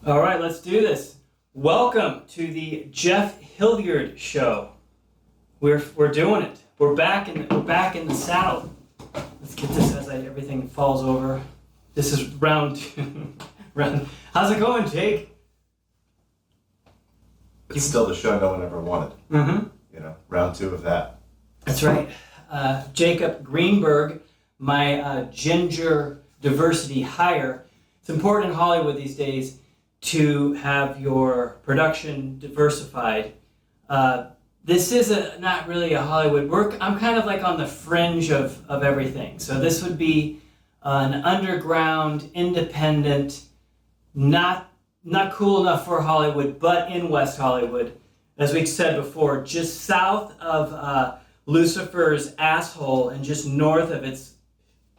All right, let's do this. Welcome to the Jeff Hilliard show. We're doing it. We're back in the saddle. Let's get this as everything falls over. This is round two. How's it going, Jake? It's still the show no one ever wanted. Mm-hmm. Round two of that. That's right. Jacob Greenberg, my ginger diversity hire. It's important in Hollywood these days to have your production diversified. This is not really a Hollywood work. I'm kind of like on the fringe of everything. So this would be an underground, independent, not cool enough for Hollywood, but in West Hollywood. As we said before, just south of Lucifer's asshole and just north of its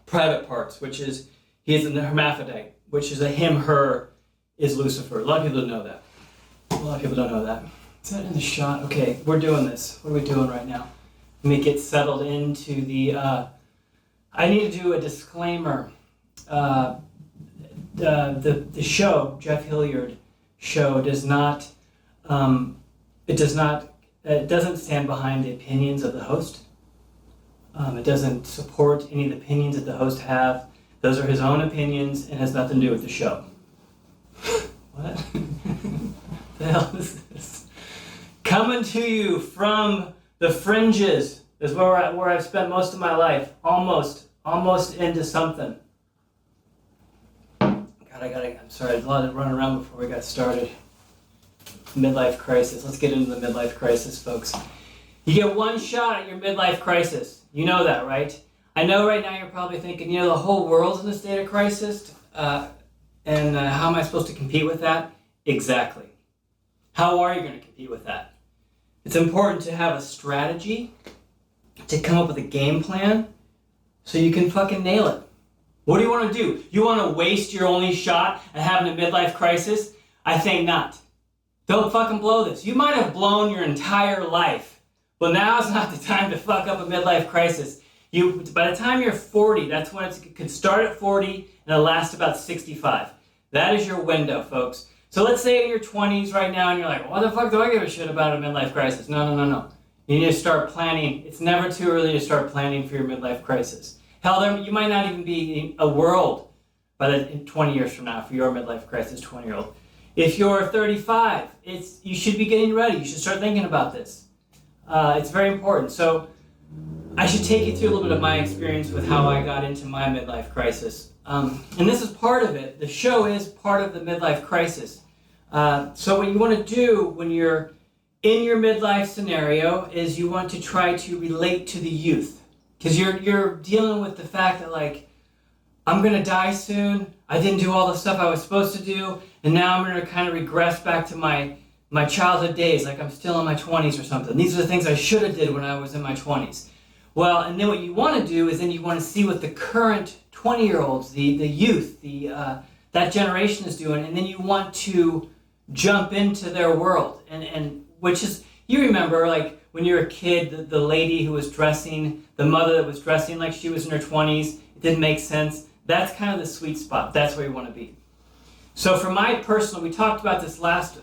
private parts, which is, he is a hermaphrodite, which is a him, her, is Lucifer. A lot of people don't know that. Is that in the shot? Okay, we're doing this. What are we doing right now? Let me get settled into the... I need to do a disclaimer. The show, Jeff Hilliard show, does not... It doesn't stand behind the opinions of the host. It doesn't support any of the opinions that the host have. Those are his own opinions and has nothing to do with the show. What? The hell is this? Coming to you from the fringes is where I've spent most of my life. Almost into something. God, I'm sorry, I let it run around before we got started. Midlife crisis. Let's get into the midlife crisis, folks. You get one shot at your midlife crisis. You know that, right? I know right now you're probably thinking, the whole world's in a state of crisis, and how am I supposed to compete with that? Exactly. How are you going to compete with that? It's important to have a strategy, to come up with a game plan, so you can fucking nail it. What do you want to do? You want to waste your only shot at having a midlife crisis? I think not. Don't fucking blow this. You might have blown your entire life, but now is not the time to fuck up a midlife crisis. By the time you're 40, that's when it could start at 40 and it'll last about 65. That is your window, folks. So let's say in your 20s right now and you're like, what the fuck do I give a shit about a midlife crisis? No. You need to start planning. It's never too early to start planning for your midlife crisis. Hell, you might not even be a world in 20 years from now for your midlife crisis 20-year-old. If you're 35, you should be getting ready. You should start thinking about this. It's very important. So I should take you through a little bit of my experience with how I got into my midlife crisis. And this is part of it. The show is part of the midlife crisis. So what you want to do when you're in your midlife scenario is you want to try to relate to the youth. Because you're dealing with the fact that, like, I'm going to die soon. I didn't do all the stuff I was supposed to do. And now I'm going to kind of regress back to my childhood days, like I'm still in my 20s or something. These are the things I should have did when I was in my 20s. Well, and then what you want to do is then you want to see what the current 20-year-olds, the youth, that generation is doing, and then you want to jump into their world. And which is, you remember, like, when you were a kid, the lady who was dressing, the mother that was dressing like she was in her 20s, it didn't make sense. That's kind of the sweet spot. That's where you want to be. So for my personal, we talked about this last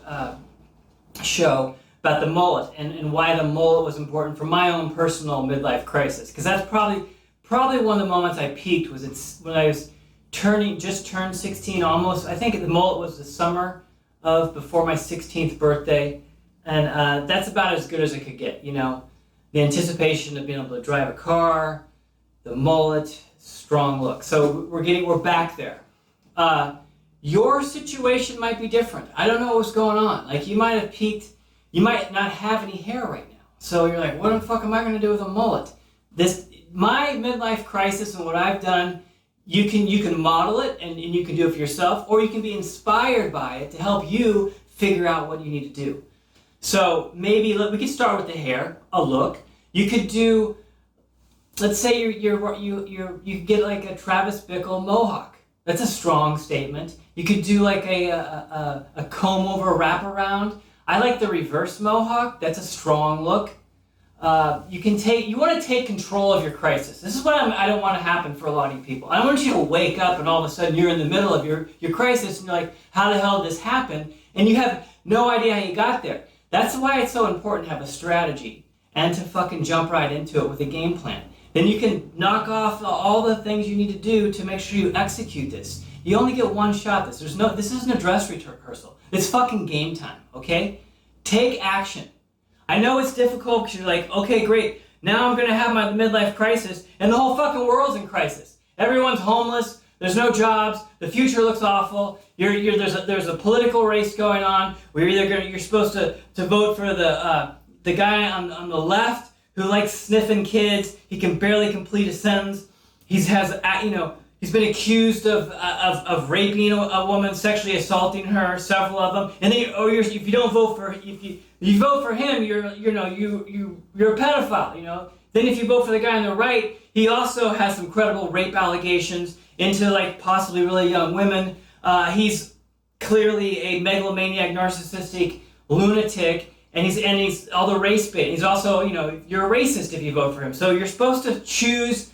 show about the mullet and why the mullet was important for my own personal midlife crisis. Because that's probably one of the moments I peaked was when I was just turned 16 almost. I think the mullet was the summer before my 16th birthday. And that's about as good as it could get, The anticipation of being able to drive a car, the mullet, strong look. So we're back there. Your situation might be different. I don't know what's going on. Like, you might have peaked, you might not have any hair right now. So you're like, what the fuck am I going to do with a mullet? My midlife crisis and what I've done, you can model it and you can do it for yourself, or you can be inspired by it to help you figure out what you need to do. So maybe we could start with the hair, a look. You could do, let's say you get like a Travis Bickle mohawk. That's a strong statement. You could do like a comb over wraparound. I like the reverse mohawk. That's a strong look. You want to take control of your crisis. This is what I don't want to happen for a lot of you people. I don't want you to wake up and all of a sudden you're in the middle of your crisis and you're like, how the hell did this happen? And you have no idea how you got there. That's why it's so important to have a strategy and to fucking jump right into it with a game plan. Then you can knock off all the things you need to do to make sure you execute this. You only get one shot at this. This isn't a dress rehearsal. It's fucking game time, okay? Take action. I know it's difficult because you're like, okay, great. Now I'm going to have my midlife crisis and the whole fucking world's in crisis. Everyone's homeless. There's no jobs. The future looks awful. There's a political race going on where you're supposed to vote for the guy on the left who likes sniffing kids. He can barely complete a sentence. He's been accused of raping a woman, sexually assaulting her, several of them. And then if you don't vote for you vote for him, you're a pedophile. You know. Then if you vote for the guy on the right, he also has some credible rape allegations into like possibly really young women. He's clearly a megalomaniac, narcissistic lunatic, and he's all the race bait. He's also, you're a racist if you vote for him. So you're supposed to choose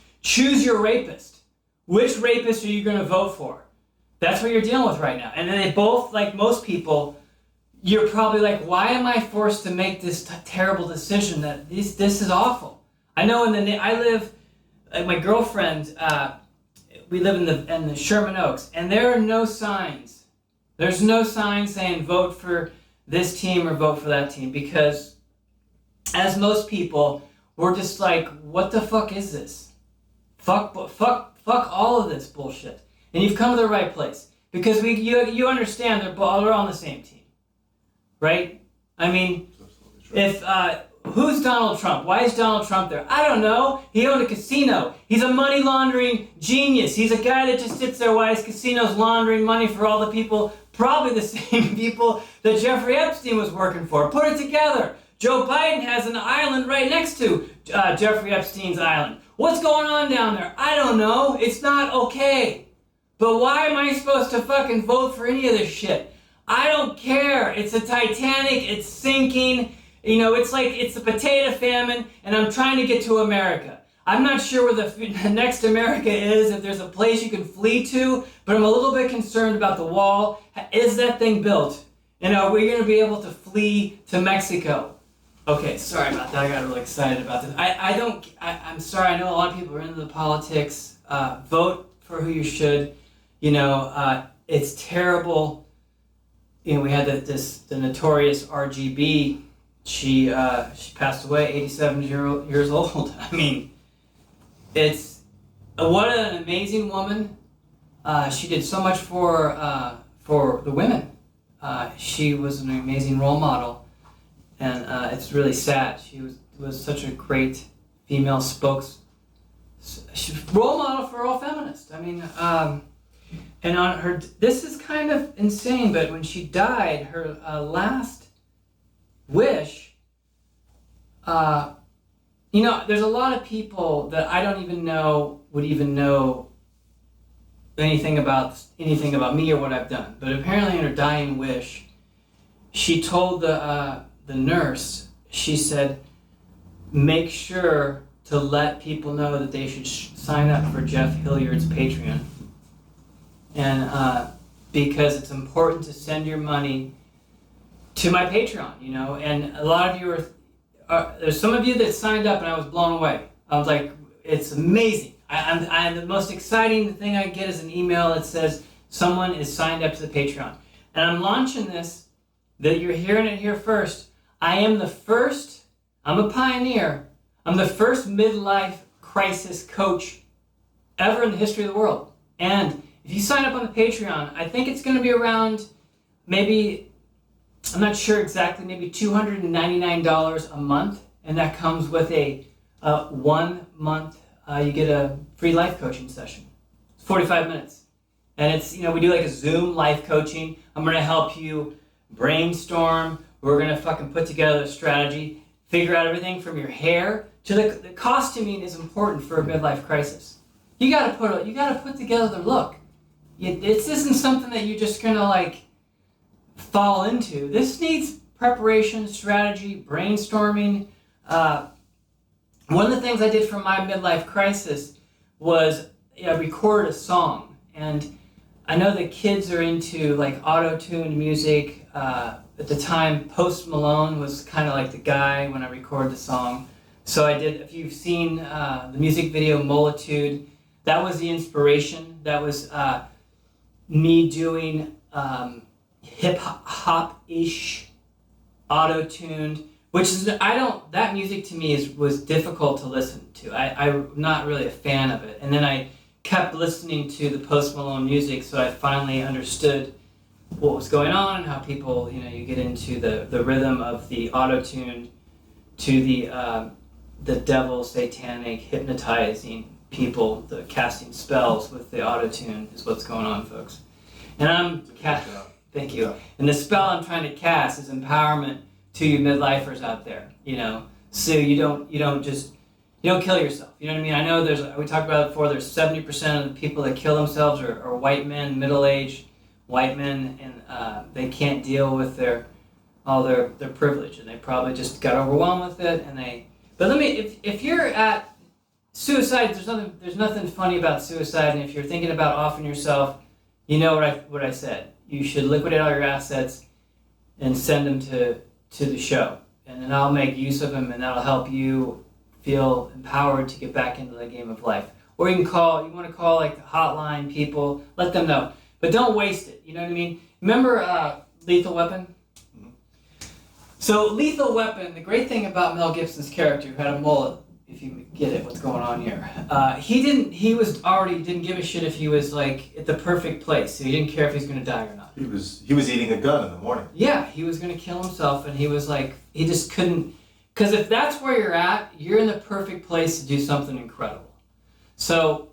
your rapist. Which rapist are you going to vote for? That's what you're dealing with right now. And then they both, like most people, you're probably like, why am I forced to make this terrible decision? That this is awful. I know I live, like my girlfriend, we live in the Sherman Oaks, and there are no signs. There's no sign saying vote for this team or vote for that team, because as most people, we're just like, what the fuck is this? Fuck all of this bullshit. And you've come to the right place, because you understand they're all on the same team, right? I mean, if who's Donald Trump? Why is Donald Trump there? I don't know. He owned a casino. He's a money laundering genius. He's a guy that just sits there while his casino's laundering money for all the people, probably the same people that Jeffrey Epstein was working for. Put it together. Joe Biden has an island right next to Jeffrey Epstein's island. What's going on down there? I don't know. It's not okay. But why am I supposed to fucking vote for any of this shit? I don't care. It's a Titanic. It's sinking. It's like it's a potato famine, and I'm trying to get to America. I'm not sure where the next America is, if there's a place you can flee to, but I'm a little bit concerned about the wall. Is that thing built? And are we going to be able to flee to Mexico? Okay, sorry about that. I got really excited about this. I'm sorry. I know a lot of people are into the politics. Vote for who you should. It's terrible. We had the notorious RGB. She passed away, 87 years old. I mean, it's what an amazing woman. She did so much for the women. She was an amazing role model, and it's really sad. She was such a great female role model for all feminists. I mean, and on her, this is kind of insane, but when she died, her last wish, there's a lot of people that I don't even know would even know anything about me or what I've done. But apparently in her dying wish, she told the nurse, she said, make sure to let people know that they should sign up for Jeff Hilliard's Patreon. And because it's important to send your money to my Patreon, and a lot of you there's some of you that signed up and I was blown away. I was like, it's amazing. I'm the most exciting thing I get is an email that says someone is signed up to the Patreon. And I'm launching this, that you're hearing it here first. I'm a pioneer. I'm the first midlife crisis coach ever in the history of the world. And if you sign up on the Patreon, I think it's going to be around maybe, I'm not sure exactly, maybe $299 a month, and that comes with a 1 month, you get a free life coaching session. It's 45 minutes. And it's, we do like a Zoom life coaching. I'm going to help you brainstorm. We're going to fucking put together a strategy, figure out everything from your hair to the costuming is important for a midlife crisis. You got to put together the look. This isn't something that you're just going to fall into. This needs preparation, strategy, brainstorming. one of the things I did for my midlife crisis was I recorded a song, and I know the kids are into like auto-tuned music. At the time, Post Malone was kind of like the guy when I recorded the song. So I did, if you've seen the music video Mullets, that was the inspiration. That was me doing hip-hop-ish, auto-tuned, which is, that music to me was difficult to listen to. I'm not really a fan of it. And then I kept listening to the Post Malone music, so I finally understood what was going on and how people, you get into the rhythm of the auto-tuned to the devil, satanic, hypnotizing people, the casting spells with the auto-tune is what's going on, folks. And thank you. And the spell I'm trying to cast is empowerment to you midlifers out there, so you don't kill yourself. You know what I mean? I know we talked about it before, there's 70% of the people that kill themselves are white men, middle-aged white men, and they can't deal with all their privilege, and they probably just got overwhelmed with it, but if you're at suicide, there's nothing funny about suicide, and if you're thinking about offing yourself, you know what I said. You should liquidate all your assets and send them to the show, and then I'll make use of them, and that'll help you feel empowered to get back into the game of life. Or you want to call like the hotline people, let them know. But don't waste it, you know what I mean? Remember Lethal Weapon? Mm-hmm. So Lethal Weapon, the great thing about Mel Gibson's character, who had a mullet, if you get it, what's going on here, he didn't give a shit if he was like at the perfect place. So he didn't care if he was going to die or not. He was eating a gun in the morning. Yeah, he was going to kill himself, and he was like, he just couldn't, because if that's where you're at, you're in the perfect place to do something incredible. So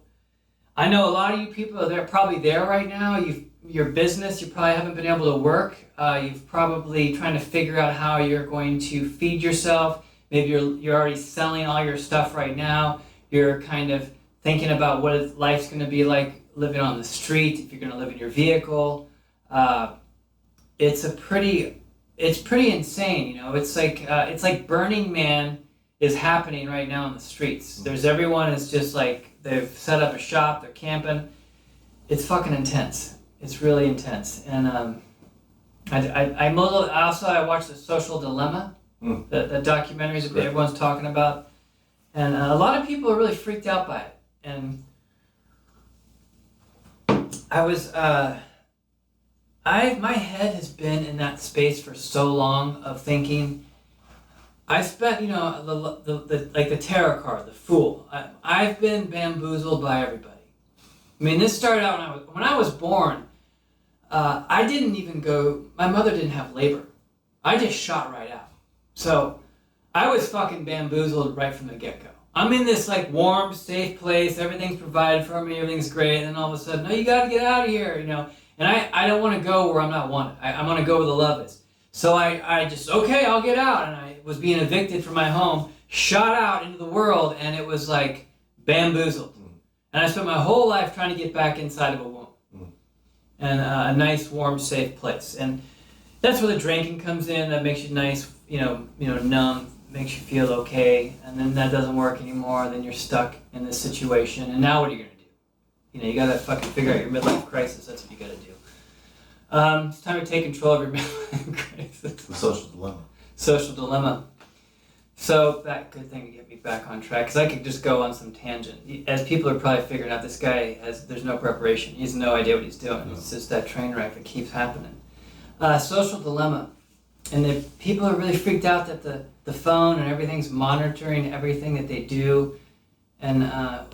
I know a lot of you people are probably there right now. Your business, you probably haven't been able to work. You've probably trying to figure out how you're going to feed yourself. Maybe you're already selling all your stuff right now. You're kind of thinking about what life's going to be like living on the street, if you're going to live in your vehicle. It's pretty insane, It's like Burning Man is happening right now in the streets. Everyone is just like, they've set up a shop, they're camping. It's fucking intense. It's really intense. And I watched The Social Dilemma, the documentaries that everyone's talking about. And a lot of people are really freaked out by it. And my head has been in that space for so long of thinking. I spent, the tarot card, the Fool. I've been bamboozled by everybody. I mean, this started out when I was born. I didn't even go. My mother didn't have labor. I just shot right out. So I was fucking bamboozled right from the get-go. I'm in this like warm, safe place. Everything's provided for me. Everything's great. And then all of a sudden, no, you got to get out of here. And I don't want to go where I'm not wanted. I want to go where the love is. So I just, okay, I'll get out. And I was being evicted from my home, shot out into the world, and it was like bamboozled. And I spent my whole life trying to get back inside of a womb. And a nice, warm, safe place. And that's where the drinking comes in. That makes you nice, numb, makes you feel okay. And then that doesn't work anymore. Then you're stuck in this situation. And now what are you going to do? You got to fucking figure out your midlife crisis. That's what you got to do. It's time to take control of your midlife crisis. The social dilemma. Social dilemma. So, good thing to get me back on track, because I could just go on some tangent. As people are probably figuring out, this guy there's no preparation. He has no idea what he's doing. No. It's just that train wreck that keeps happening. Social dilemma. And people are really freaked out that the phone and everything's monitoring everything that they do. And, I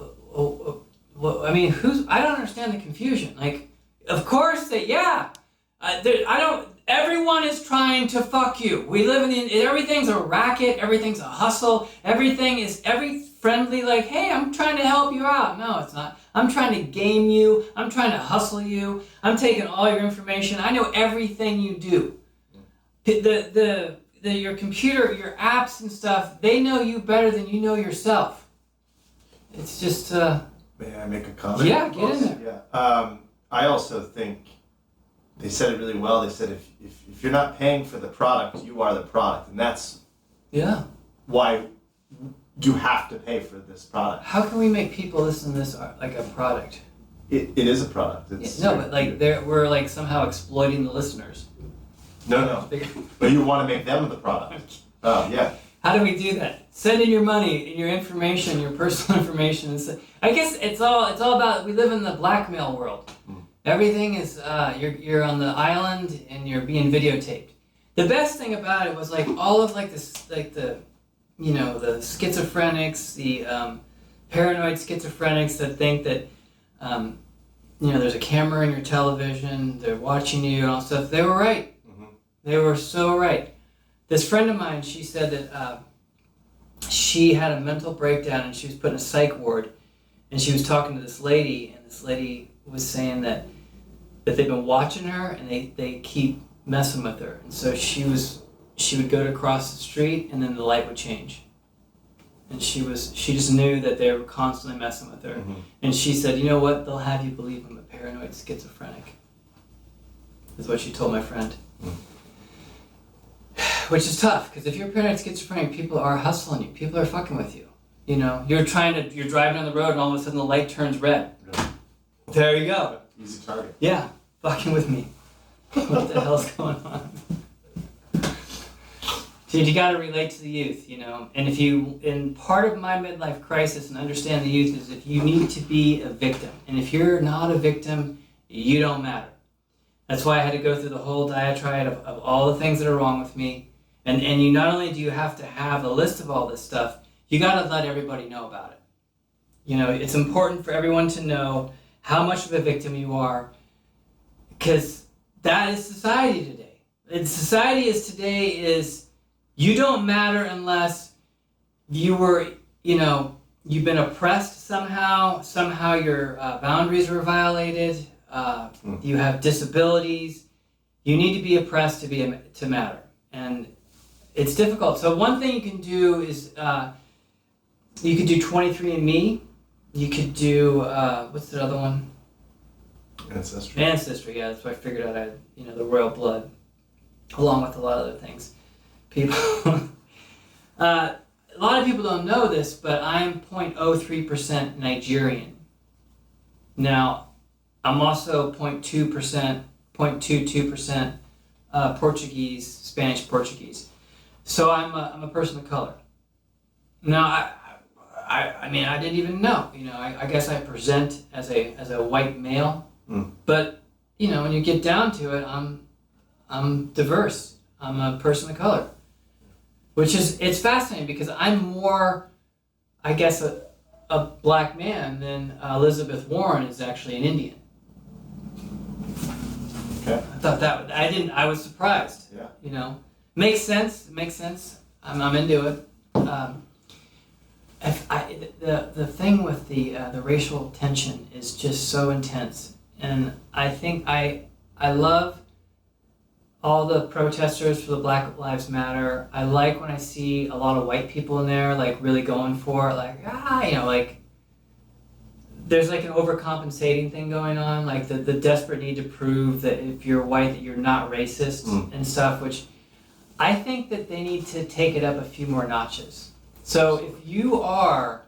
don't understand the confusion. Like, of course everyone is trying to fuck you. We live everything's a racket, everything's a hustle, every friendly, like, hey, I'm trying to help you out. No, it's not. I'm trying to game you. I'm trying to hustle you. I'm taking all your information. I know everything you do. Your computer, your apps and stuff, they know you better than you know yourself. It's just, May I make a comment? Yeah, get in there. Yeah. I also think they said it really well. They said if you're not paying for the product, you are the product. And that's why you have to pay for this product. How can we make people listen to this like a product? It is a product. It's but like we're like somehow exploiting the listeners. No. But you want to make them the product. Oh, yeah. How do we do that? Send in your money, your information, your personal information. I guess it's all about, we live in the blackmail world. Everything is, you're on the island and you're being videotaped. The best thing about it was like all of like this, like the schizophrenics, the paranoid schizophrenics that think that, there's a camera in your television, they're watching you and all stuff. They were right. They were so right. This friend of mine, she said that she had a mental breakdown and she was put in a psych ward, and she was talking to this lady, and this lady was saying that they've been watching her and they keep messing with her, and so she would go to cross the street and then the light would change, and she just knew that they were constantly messing with her, and she said, you know what, they'll have you believe I'm a paranoid schizophrenic. Is what she told my friend. Which is tough, because if you're paranoid schizophrenic, people are hustling you. People are fucking with you. You're driving on the road and all of a sudden the light turns red. Yeah. There you go. Easy target. Yeah, fucking with me. What the hell's going on? Dude, you gotta relate to the youth, and part of my midlife crisis and understand the youth is if you need to be a victim. And if you're not a victim, you don't matter. That's why I had to go through the whole diatribe of all the things that are wrong with me. And you not only do you have to have a list of all this stuff, you got to let everybody know about it. It's important for everyone to know how much of a victim you are, because that is society today. And society is you don't matter unless you were, you've been oppressed somehow your boundaries were violated, you have disabilities, you need to be oppressed to matter. And it's difficult. So one thing you can do is you could do 23andMe. You could do what's the other one? Ancestry. Yeah, that's why I figured out I had the royal blood, along with a lot of other things. People, a lot of people don't know this, but I'm 0.03% Nigerian. Now, I'm also 0.22% Portuguese, Spanish Portuguese. So I'm a person of color. Now, I mean, I didn't even know. I guess I present as a white male, but when you get down to it, I'm diverse. I'm a person of color, it's fascinating because I'm more, I guess, a black man than Elizabeth Warren is actually an Indian. Okay. I thought I was surprised. Yeah. Makes sense. I'm into it. The thing with the racial tension is just so intense, and I think I love all the protesters for the Black Lives Matter. I like when I see a lot of white people in there, like really going for it, like there's like an overcompensating thing going on, like the desperate need to prove that if you're white that you're not racist and stuff, which I think that they need to take it up a few more notches. So if you are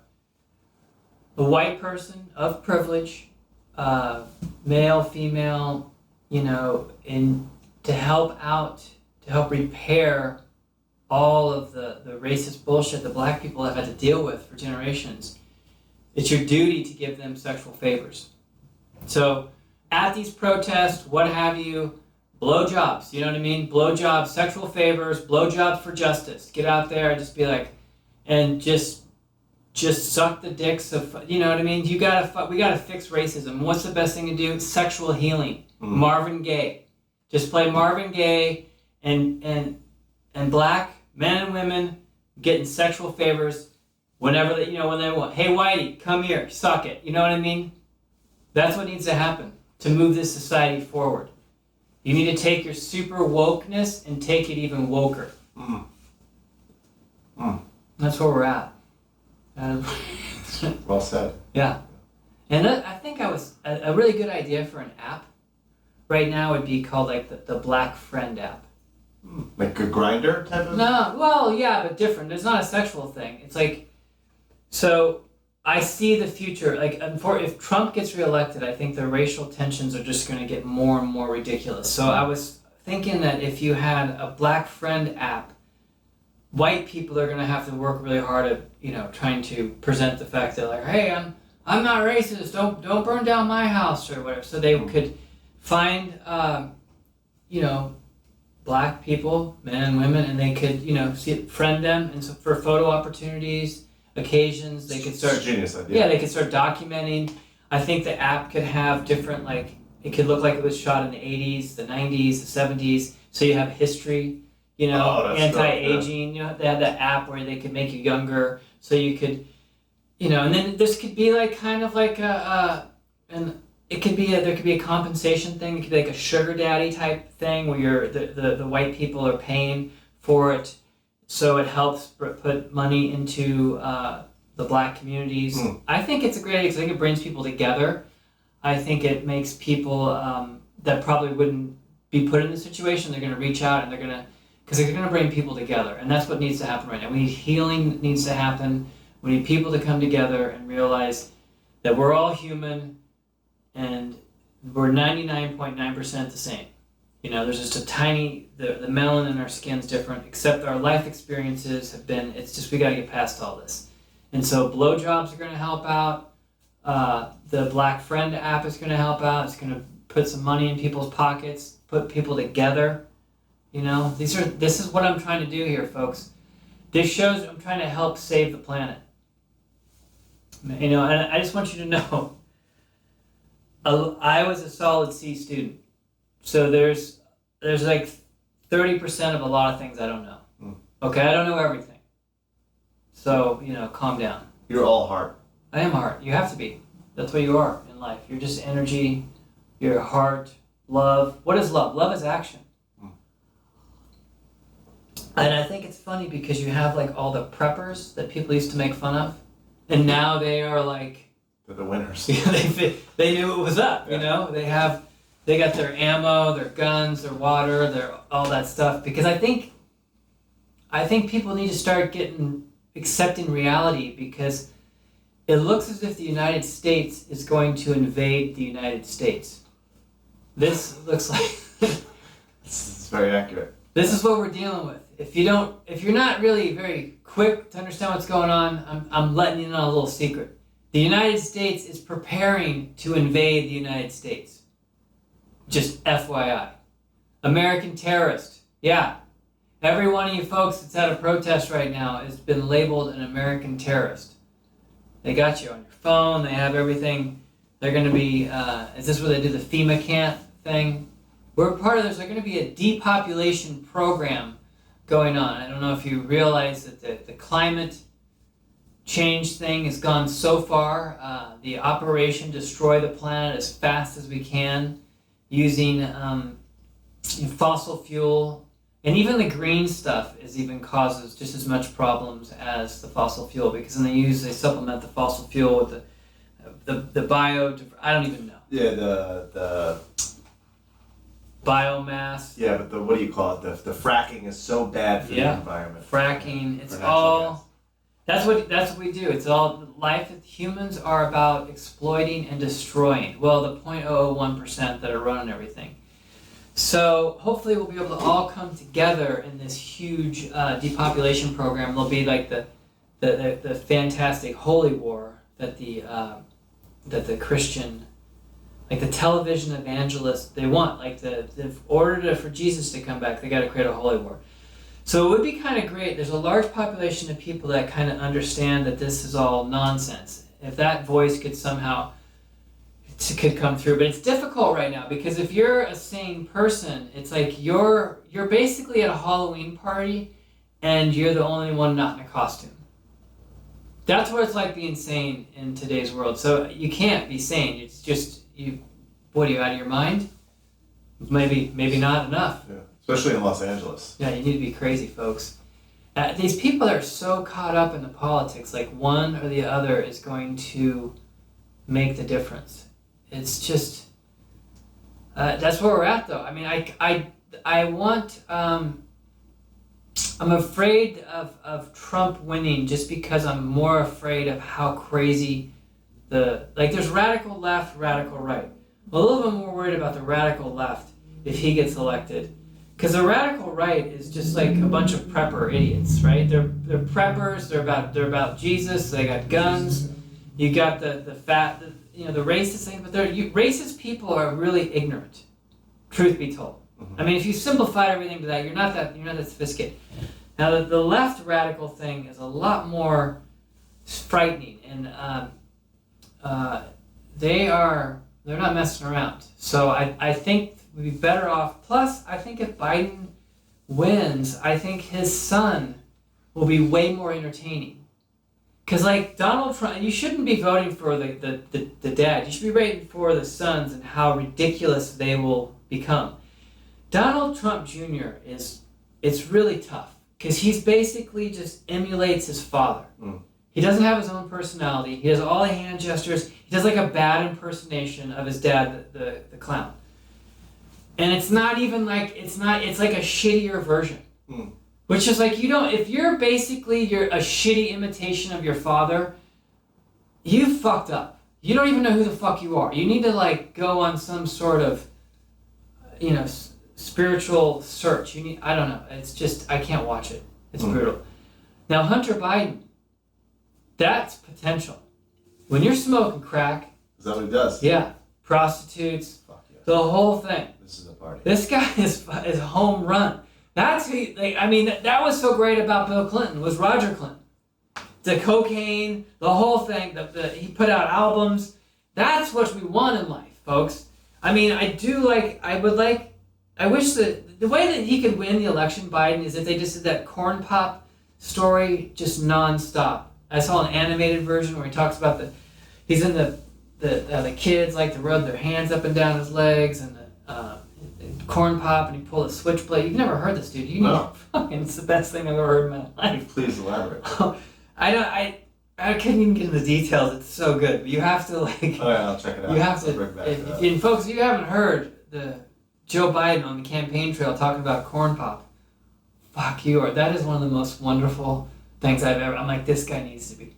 a white person of privilege, male, female, and to help repair all of the racist bullshit that black people have had to deal with for generations, it's your duty to give them sexual favors. So at these protests, what have you, blowjobs, you know what I mean? Blowjobs, sexual favors, blowjobs for justice. Get out there and just be like, and just suck the dicks of, you know what I mean? We gotta fix racism. What's the best thing to do? Sexual healing. Marvin Gaye. Just play Marvin Gaye and black men and women getting sexual favors whenever when they want. Hey Whitey, come here, suck it. You know what I mean? That's what needs to happen to move this society forward. You need to take your super wokeness and take it even woker. That's where we're at. Well said. Yeah. And I think a really good idea for an app right now would be called like the Black Friend app. Like a grinder type of? No, well, yeah, but different. It's not a sexual thing. It's like So I see the future. Like, if Trump gets reelected, I think the racial tensions are just going to get more and more ridiculous. So I was thinking that if you had a Black Friend app, white people are going to have to work really hard at, trying to present the fact that, like, hey, I'm not racist. Don't burn down my house or whatever. So they could find, Black people, men and women, and they could, friend them, and so for photo opportunities, occasions, they could start. It's a genius idea. Yeah, they could start documenting. I think the app could have different, like, it could look like it was shot in the 80s, the 90s, the 70s, so you have history, anti-aging. Dope, yeah. They have that app where they could make you younger, so you could, and then this could be like kind of like there could be a compensation thing. It could be like a sugar daddy type thing where the white people are paying for it, so it helps put money into the Black communities. I think it's a great idea because I think it brings people together. I think it makes people that probably wouldn't be put in the situation, they're going to reach out and because they're going to bring people together, and that's what needs to happen right now. We need healing that needs to happen. We need people to come together and realize that we're all human and we're 99.9% the same. There's just a tiny, the melanin in our skin's different, except our life experiences have been, it's just, we got to get past all this. And so blowjobs are going to help out. The Black Friend app is going to help out. It's going to put some money in people's pockets, put people together. This is what I'm trying to do here, folks. This shows I'm trying to help save the planet. And I just want you to know, I was a solid C student. So there's like 30% of a lot of things I don't know. Okay, I don't know everything. So, calm down. You're all heart. I am heart. You have to be. That's what you are in life. You're just energy, your heart, love. What is love? Love is action. And I think it's funny because you have like all the preppers that people used to make fun of, and now they are like... They're the winners. they knew it was up, They got their ammo, their guns, their water, their all that stuff. Because I think people need to start accepting reality, because it looks as if the United States is going to invade the United States. This looks like It's very accurate. This is what we're dealing with. If you're not really very quick to understand what's going on, I'm letting you know a little secret. The United States is preparing to invade the United States. Just FYI. American terrorist. Yeah. Every one of you folks that's at a protest right now has been labeled an American terrorist. They got you on your phone. They have everything. They're going to be, is this where they do the FEMA camp thing? We're part of this. There's going to be a depopulation program going on. I don't know if you realize that the climate change thing has gone so far. The operation Destroy the Planet as fast as we can, using fossil fuel, and even the green stuff causes just as much problems as the fossil fuel, because then they supplement the fossil fuel with the bio. I don't even know. Yeah, the biomass. Yeah, but what do you call it? The fracking is so bad for the environment. Fracking. It's all. That's what we do. It's all life. Humans are about exploiting and destroying. Well, the 0.001% that are running everything. So hopefully we'll be able to all come together in this huge depopulation program. There'll be like the fantastic holy war that the Christian, like the television evangelists, they want. Like in order for Jesus to come back, they got to create a holy war. So it would be kind of great. There's a large population of people that kind of understand that this is all nonsense. If that voice could somehow could come through, but it's difficult right now because if you're a sane person, it's like you're basically at a Halloween party and you're the only one not in a costume. That's what it's like being sane in today's world. So you can't be sane. It's just what are you, out of your mind? Maybe not enough. Yeah. Especially in Los Angeles. Yeah, you need to be crazy, folks. These people are so caught up in the politics, like one or the other is going to make the difference. It's just, that's where we're at, though. I mean, I want, I'm afraid of Trump winning just because I'm more afraid of how crazy there's radical left, radical right. I'm a little bit more worried about the radical left if he gets elected. Because the radical right is just like a bunch of prepper idiots, right? They're preppers, they're about Jesus, they got guns, you got the racist thing, but racist people are really ignorant, truth be told. I mean, if you simplify everything to that, you're not that sophisticated. Now, the left radical thing is a lot more frightening, and they're not messing around. So I think we'd be better off. Plus, I think if Biden wins, I think his son will be way more entertaining. Because like Donald Trump, you shouldn't be voting for the dad. You should be voting for the sons and how ridiculous they will become. Donald Trump Jr. it's really tough because he's basically just emulates his father. He doesn't have his own personality. He does all the hand gestures. He does like a bad impersonation of his dad, the clown. And it's not even like, it's like a shittier version. Which is like, if you're a shitty imitation of your father, you fucked up. You don't even know who the fuck you are. You need to like go on some sort of, spiritual search. I don't know. It's just, I can't watch it. It's brutal. Now, Hunter Biden, that's potential. When you're smoking crack. Is that what he does? Yeah. Prostitutes. Fuck yeah. The whole thing. This is a party. This guy is home run. That's who, that was so great about Bill Clinton was Roger Clinton. The cocaine, the whole thing, he put out albums. That's what we want in life, folks. I mean, I wish that the way that he could win the election, Biden, is if they just did that corn pop story just nonstop. I saw an animated version where he talks about he's in the kids like to rub their hands up and down his legs and the corn pop, and he pulled a switchblade. You've never heard this, dude. It's the best thing I've ever heard in my life. Please elaborate. I couldn't even get into the details. It's so good. But you have to like. Oh yeah, I'll check it out. You have to. And folks, if you haven't heard the Joe Biden on the campaign trail talking about corn pop, fuck you. Or that is one of the most wonderful things I've ever. I'm like, this guy needs to be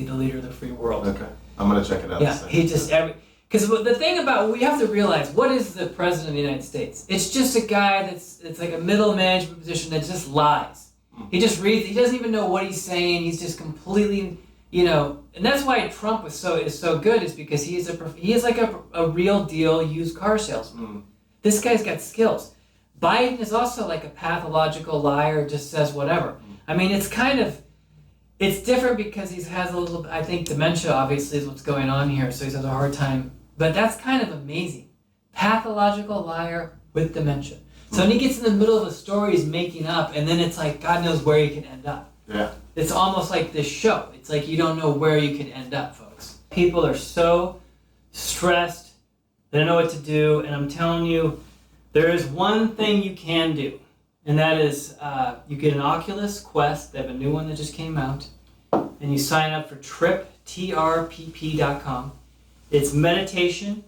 the leader of the free world. Okay, I'm gonna check it out. Yeah, because the thing about, we have to realize, what is the president of the United States? It's just a guy it's like a middle management position that just lies. He just reads. He doesn't even know what he's saying. He's just completely, and that's why Trump is so good, is because he is like a real deal used car salesman. This guy's got skills. Biden is also like a pathological liar, just says whatever. I mean, it's different because he has a little, I think dementia obviously is what's going on here, so he's had a hard time. But that's kind of amazing. Pathological liar with dementia. So when he gets in the middle of a story he's making up, and then it's like, God knows where he can end up. Yeah. It's almost like this show. It's like you don't know where you can end up, folks. People are so stressed, they don't know what to do, and I'm telling you, there is one thing you can do, and that is you get an Oculus Quest. They have a new one that just came out, and you sign up for trpp.com. It's meditation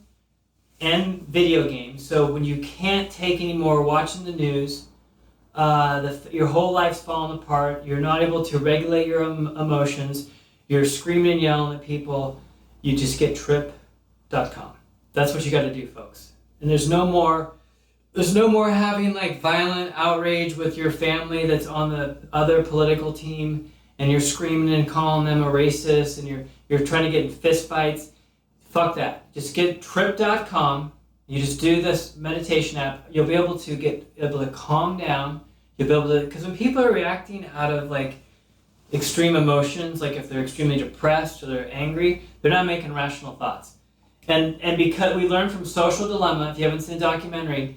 and video games. So when you can't take anymore watching the news, your whole life's falling apart, you're not able to regulate your emotions, you're screaming and yelling at people, you just get trip.com. That's what you got to do, folks. And there's no more having like violent outrage with your family that's on the other political team, and you're screaming and calling them a racist, and you're trying to get in fist fights. Fuck that. Just get trip.com. You just do this meditation app. You'll be able to calm down. You'll be able to, because when people are reacting out of like extreme emotions, like if they're extremely depressed or they're angry, they're not making rational thoughts. And because we learned from Social Dilemma, if you haven't seen the documentary,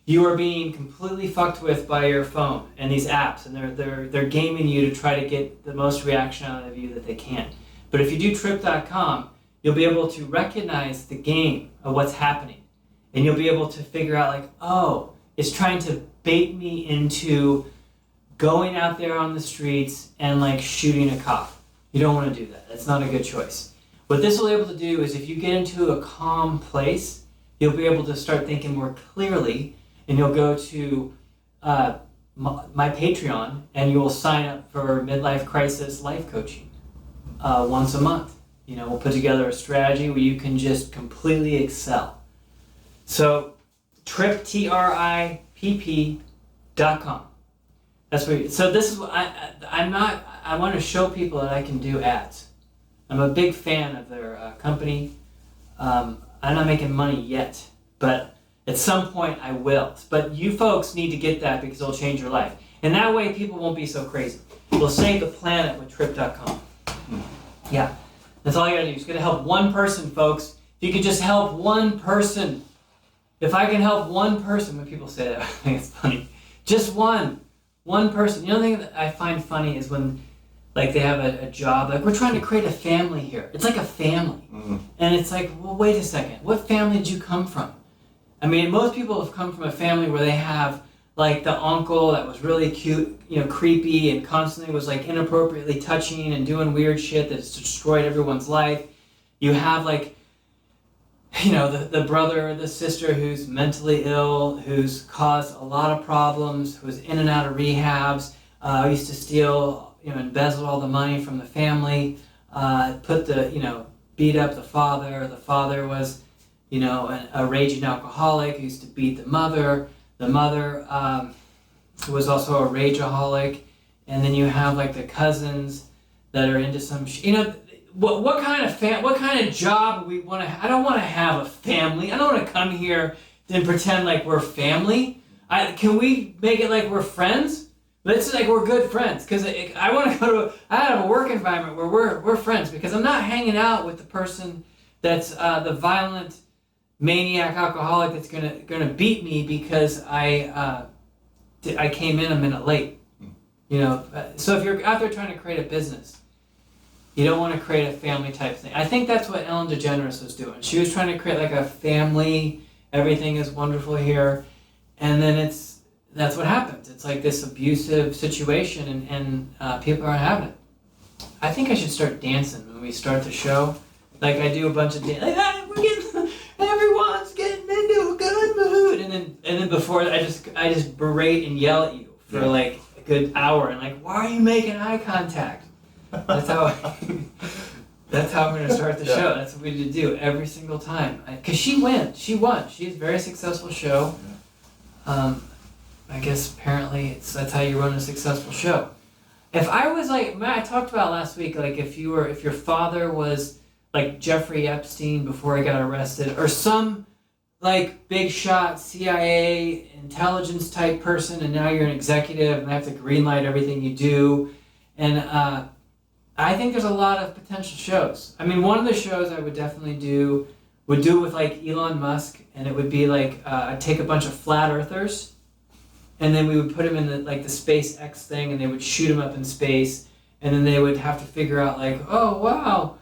you are being completely fucked with by your phone and these apps, and they're gaming you to try to get the most reaction out of you that they can. But if you do trip.com, you'll be able to recognize the game of what's happening, and you'll be able to figure out like, oh, it's trying to bait me into going out there on the streets and like shooting a cop. You don't want to do that. That's not a good choice. What this will be able to do is if you get into a calm place, you'll be able to start thinking more clearly, and you'll go to my Patreon, and you will sign up for Midlife Crisis life coaching once a month. You know, we'll put together a strategy where you can just completely excel. So, tripp.com. That's where. So this is what I'm not. I want to show people that I can do ads. I'm a big fan of their company. I'm not making money yet, but at some point I will. But you folks need to get that because it'll change your life. And that way people won't be so crazy. We'll save the planet with tripp.com. Yeah. That's all you gotta do. You just gotta help one person, folks. If you could just help one person. If I can help one person, when people say that, I think it's funny. Just one person. You know the thing that I find funny is when like they have a job, like we're trying to create a family here. It's like a family. And it's like, well, wait a second. What family did you come from? I mean, most people have come from a family where they have like the uncle that was really cute, you know, creepy and constantly was like inappropriately touching and doing weird shit that's destroyed everyone's life. You have like, you know, the brother or the sister who's mentally ill, who's caused a lot of problems, who's in and out of rehabs, used to steal, you know, embezzle all the money from the family, beat up the father. The father was, you know, a raging alcoholic who used to beat the mother. The mother who was also a rageaholic, and then you have like the cousins that are into some, what kind of job we want to? I don't want to have a family. I don't want to come here and pretend like we're family. Can we make it like we're friends? Let's like we're good friends, because I want to go to. I have a work environment where we're friends, because I'm not hanging out with the person that's the violent maniac alcoholic that's gonna beat me because I came in a minute late. You know, so if you're out there trying to create a business, you don't want to create a family type thing. I think that's what Ellen DeGeneres was doing. She was trying to create like a family. Everything is wonderful here, and then that's what happens. It's like this abusive situation, and people aren't having it. I think I should start dancing when we start the show. Like I do a bunch of dance. Like, we're getting. Everyone's getting into a good mood, and then before I just berate and yell at you for like a good hour, and like, why are you making eye contact? That's how I'm gonna start the show. That's what we need to do every single time. Cause she won. She has a very successful show. I guess apparently that's how you run a successful show. If I was like Matt, I talked about last week, like if your father was like Jeffrey Epstein before he got arrested, or some like big shot CIA intelligence type person, and now you're an executive and they have to greenlight everything you do. And I think there's a lot of potential shows. I mean, one of the shows I would definitely do it with like Elon Musk, and it would be like I'd take a bunch of flat earthers, and then we would put them in the SpaceX thing, and they would shoot them up in space, and then they would have to figure out like, oh wow,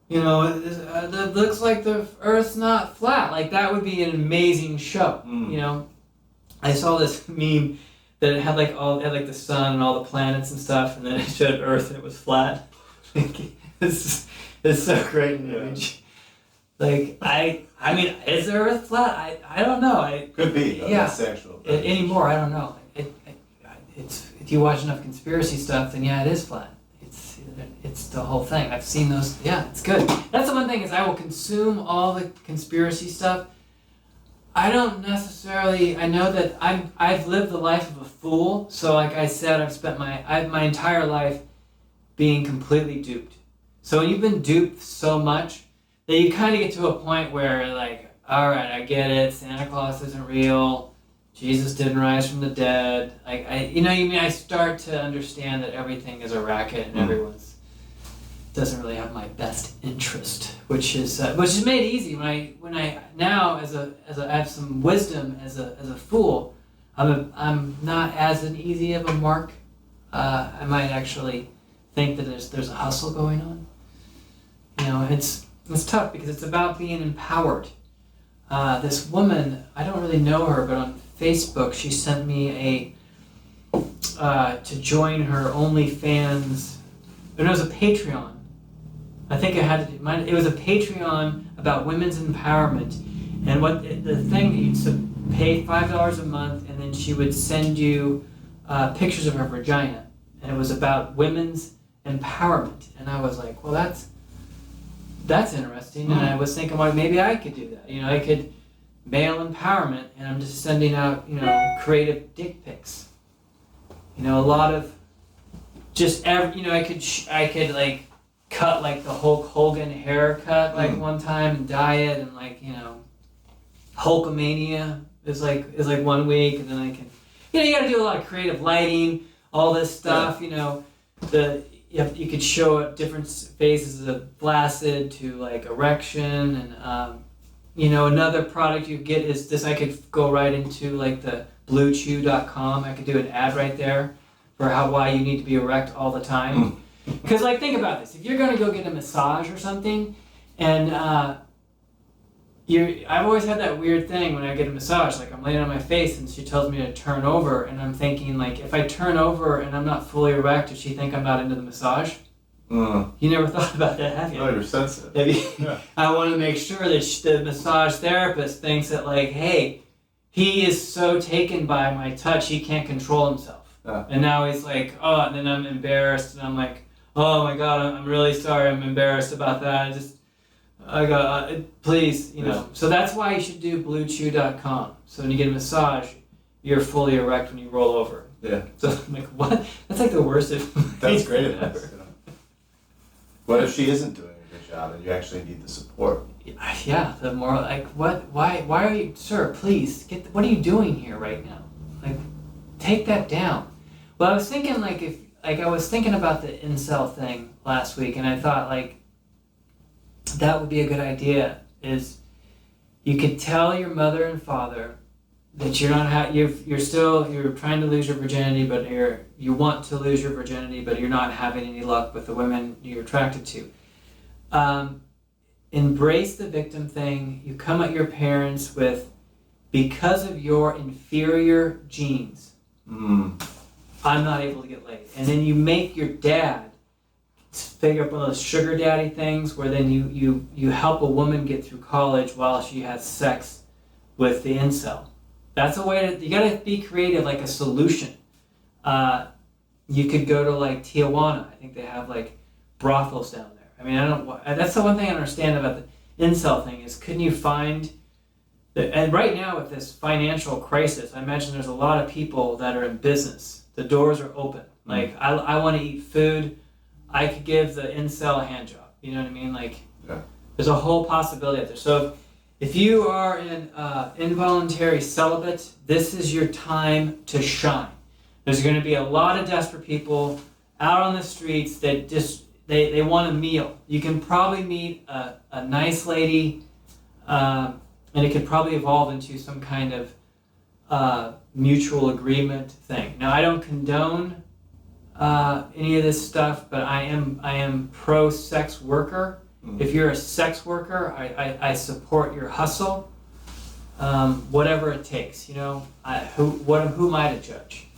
you know, it looks like the Earth's not flat. Like, that would be an amazing show, you know? I saw this meme that it had like the sun and all the planets and stuff, and then it showed Earth and it was flat. It's so great an image. Like, I mean, is the Earth flat? I don't know. Could be. That's actual. Anymore, I don't know. It's if you watch enough conspiracy stuff, then yeah, it is flat. It's the whole thing. I've seen those. Yeah, it's good. That's the one thing, is I will consume all the conspiracy stuff. I don't necessarily. I know that I've lived the life of a fool. So, like I said, I've spent my entire life being completely duped. So when you've been duped so much that you kind of get to a point where, like, all right, I get it. Santa Claus isn't real. Jesus didn't rise from the dead. Like I start to understand that everything is a racket and everyone's doesn't really have my best interest, which is made easy when I now as I have some wisdom as a fool. I'm not as an easy of a mark. I might actually think that there's a hustle going on. You know, it's tough because it's about being empowered. This woman, I don't really know her, but on Facebook she sent me to join her OnlyFans. It was a Patreon. I think it was a Patreon about women's empowerment, and the thing, you'd pay $5 a month, and then she would send you pictures of her vagina, and it was about women's empowerment. And I was like, well, that's interesting. And I was thinking, well, maybe I could do that. I could male empowerment, and I'm just sending out, creative dick pics. A lot of just I could like cut like the Hulk Hogan haircut like one time and dye it, and like Hulkamania is like 1 week, and then I can you got to do a lot of creative lighting, all this stuff. You could show it different phases of flaccid to like erection, and another product you get is this. I could go right into like the bluechew.com. I could do an ad right there for why you need to be erect all the time. Because like, think about this: if you're going to go get a massage or something, and I've always had that weird thing when I get a massage, like I'm laying on my face and she tells me to turn over, and I'm thinking like, if I turn over and I'm not fully erect, does she think I'm not into the massage? You never thought about that, have you? No, you're sensitive. Yeah. I want to make sure that the massage therapist thinks that like, hey, he is so taken by my touch, he can't control himself. And now he's like, oh, and then I'm embarrassed, and I'm like, oh my God, I'm really sorry, I'm embarrassed about that. I got, please, So that's why you should do bluechew.com. So when you get a massage, you're fully erect when you roll over. Yeah. So I'm like, what? That's like the worst advice. That's great advice. What if she isn't doing a good job and you actually need the support? Yeah, the more like, what? Why are you, sir? Please what are you doing here right now? Like, take that down. Well, I was thinking I was thinking about the incel thing last week, and I thought like that would be a good idea. Is you could tell your mother and father that you're not you're trying to lose your virginity, but you want to lose your virginity, but you're not having any luck with the women you're attracted to. Embrace the victim thing. You come at your parents with, because of your inferior genes, I'm not able to get laid. And then you make your dad figure out one of those sugar daddy things where then you help a woman get through college while she has sex with the incel. That's a way you gotta be creative, like a solution. You could go to like Tijuana. I think they have like brothels down there. I mean, that's the one thing I understand about the incel thing is, couldn't you find, and right now with this financial crisis, I imagine there's a lot of people that are in business. The doors are open. Like, I want to eat food. I could give the incel a hand job. You know what I mean? Like, there's a whole possibility out there. So if you are in involuntary celibate, this is your time to shine. There's going to be a lot of desperate people out on the streets that just, they want a meal. You can probably meet a nice lady, and it could probably evolve into some kind of mutual agreement thing. Now, I don't condone any of this stuff, but I am pro sex worker. If you're a sex worker, I support your hustle, whatever it takes. Who am I to judge?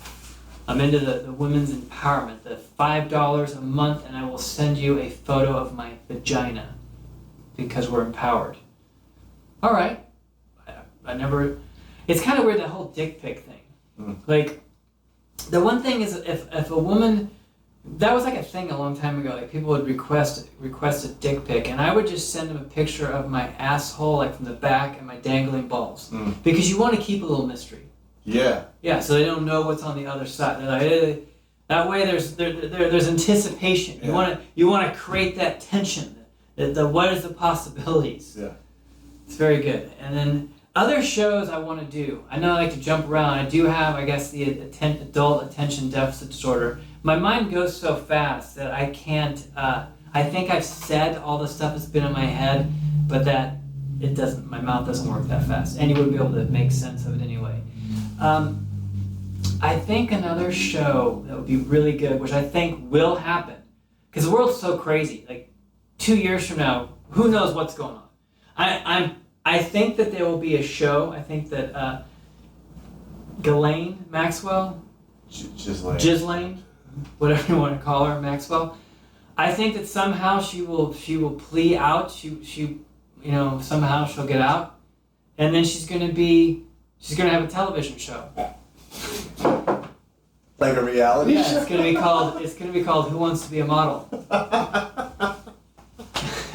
I'm into the women's empowerment, the $5 a month, and I will send you a photo of my vagina because we're empowered. All right. It's kind of weird, that whole dick pic thing. Like, the one thing is, if a woman, that was like a thing a long time ago, like people would request a dick pic, and I would just send them a picture of my asshole, like from the back, and my dangling balls. Because you want to keep a little mystery. Yeah, so they don't know what's on the other side. They're like, that way there's anticipation. You want to create that tension. What is the possibilities? Yeah. It's very good. And then other shows I want to do. I know I like to jump around. I do have, I guess, the adult attention deficit disorder. My mind goes so fast that I can't, I think I've said all the stuff that's been in my head, but that it doesn't, my mouth doesn't work that fast. And you wouldn't be able to make sense of it anyway. I think another show that would be really good, which I think will happen, because the world's so crazy. Like 2 years from now, who knows what's going on? I think that there will be a show. I think that Ghislaine Maxwell, Ghislaine, whatever you want to call her, Maxwell. I think that somehow she will plea out. She somehow she'll get out, and then she's gonna have a television show. Like like a reality Yeah, show? it's gonna be called Who Wants to Be a Model?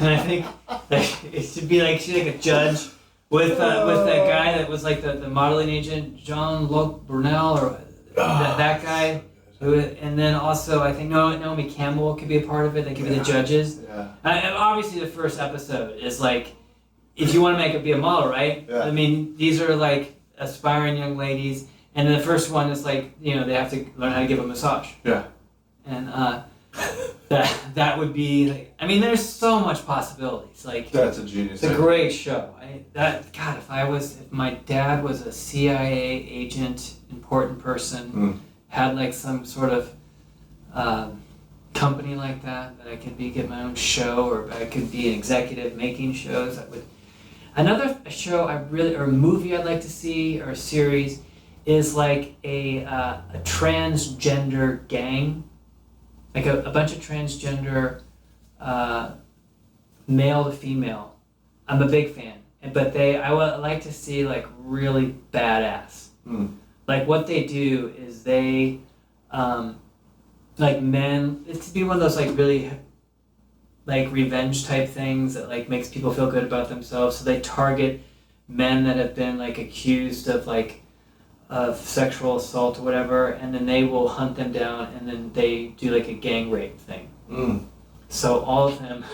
And I think it should be like she's like a judge with that guy that was like the modeling agent, Jean-Luc Brunel, or that guy. And then also I think Naomi Campbell could be a part of it. They could be the judges. Yeah. And obviously the first episode is like, if you want to make it be a model, right? Yeah. I mean, these are like aspiring young ladies, and then the first one is like, they have to learn how to give a massage. Yeah. And that would be like, I mean, there's so much possibilities. Like, that's a genius. it's a great show. If my dad was a CIA agent, important person, had like some sort of company like that I could get my own show, or I could be an executive making shows. Another show or a movie I'd like to see, or a series, is like a transgender gang, like a bunch of transgender male to female. I'm a big fan, but I would like to see like really badass. Like what they do is they, like men, it could be one of those like really like revenge type things that like makes people feel good about themselves. So they target men that have been like accused of sexual assault or whatever, and then they will hunt them down, and then they do like a gang rape thing. So all of them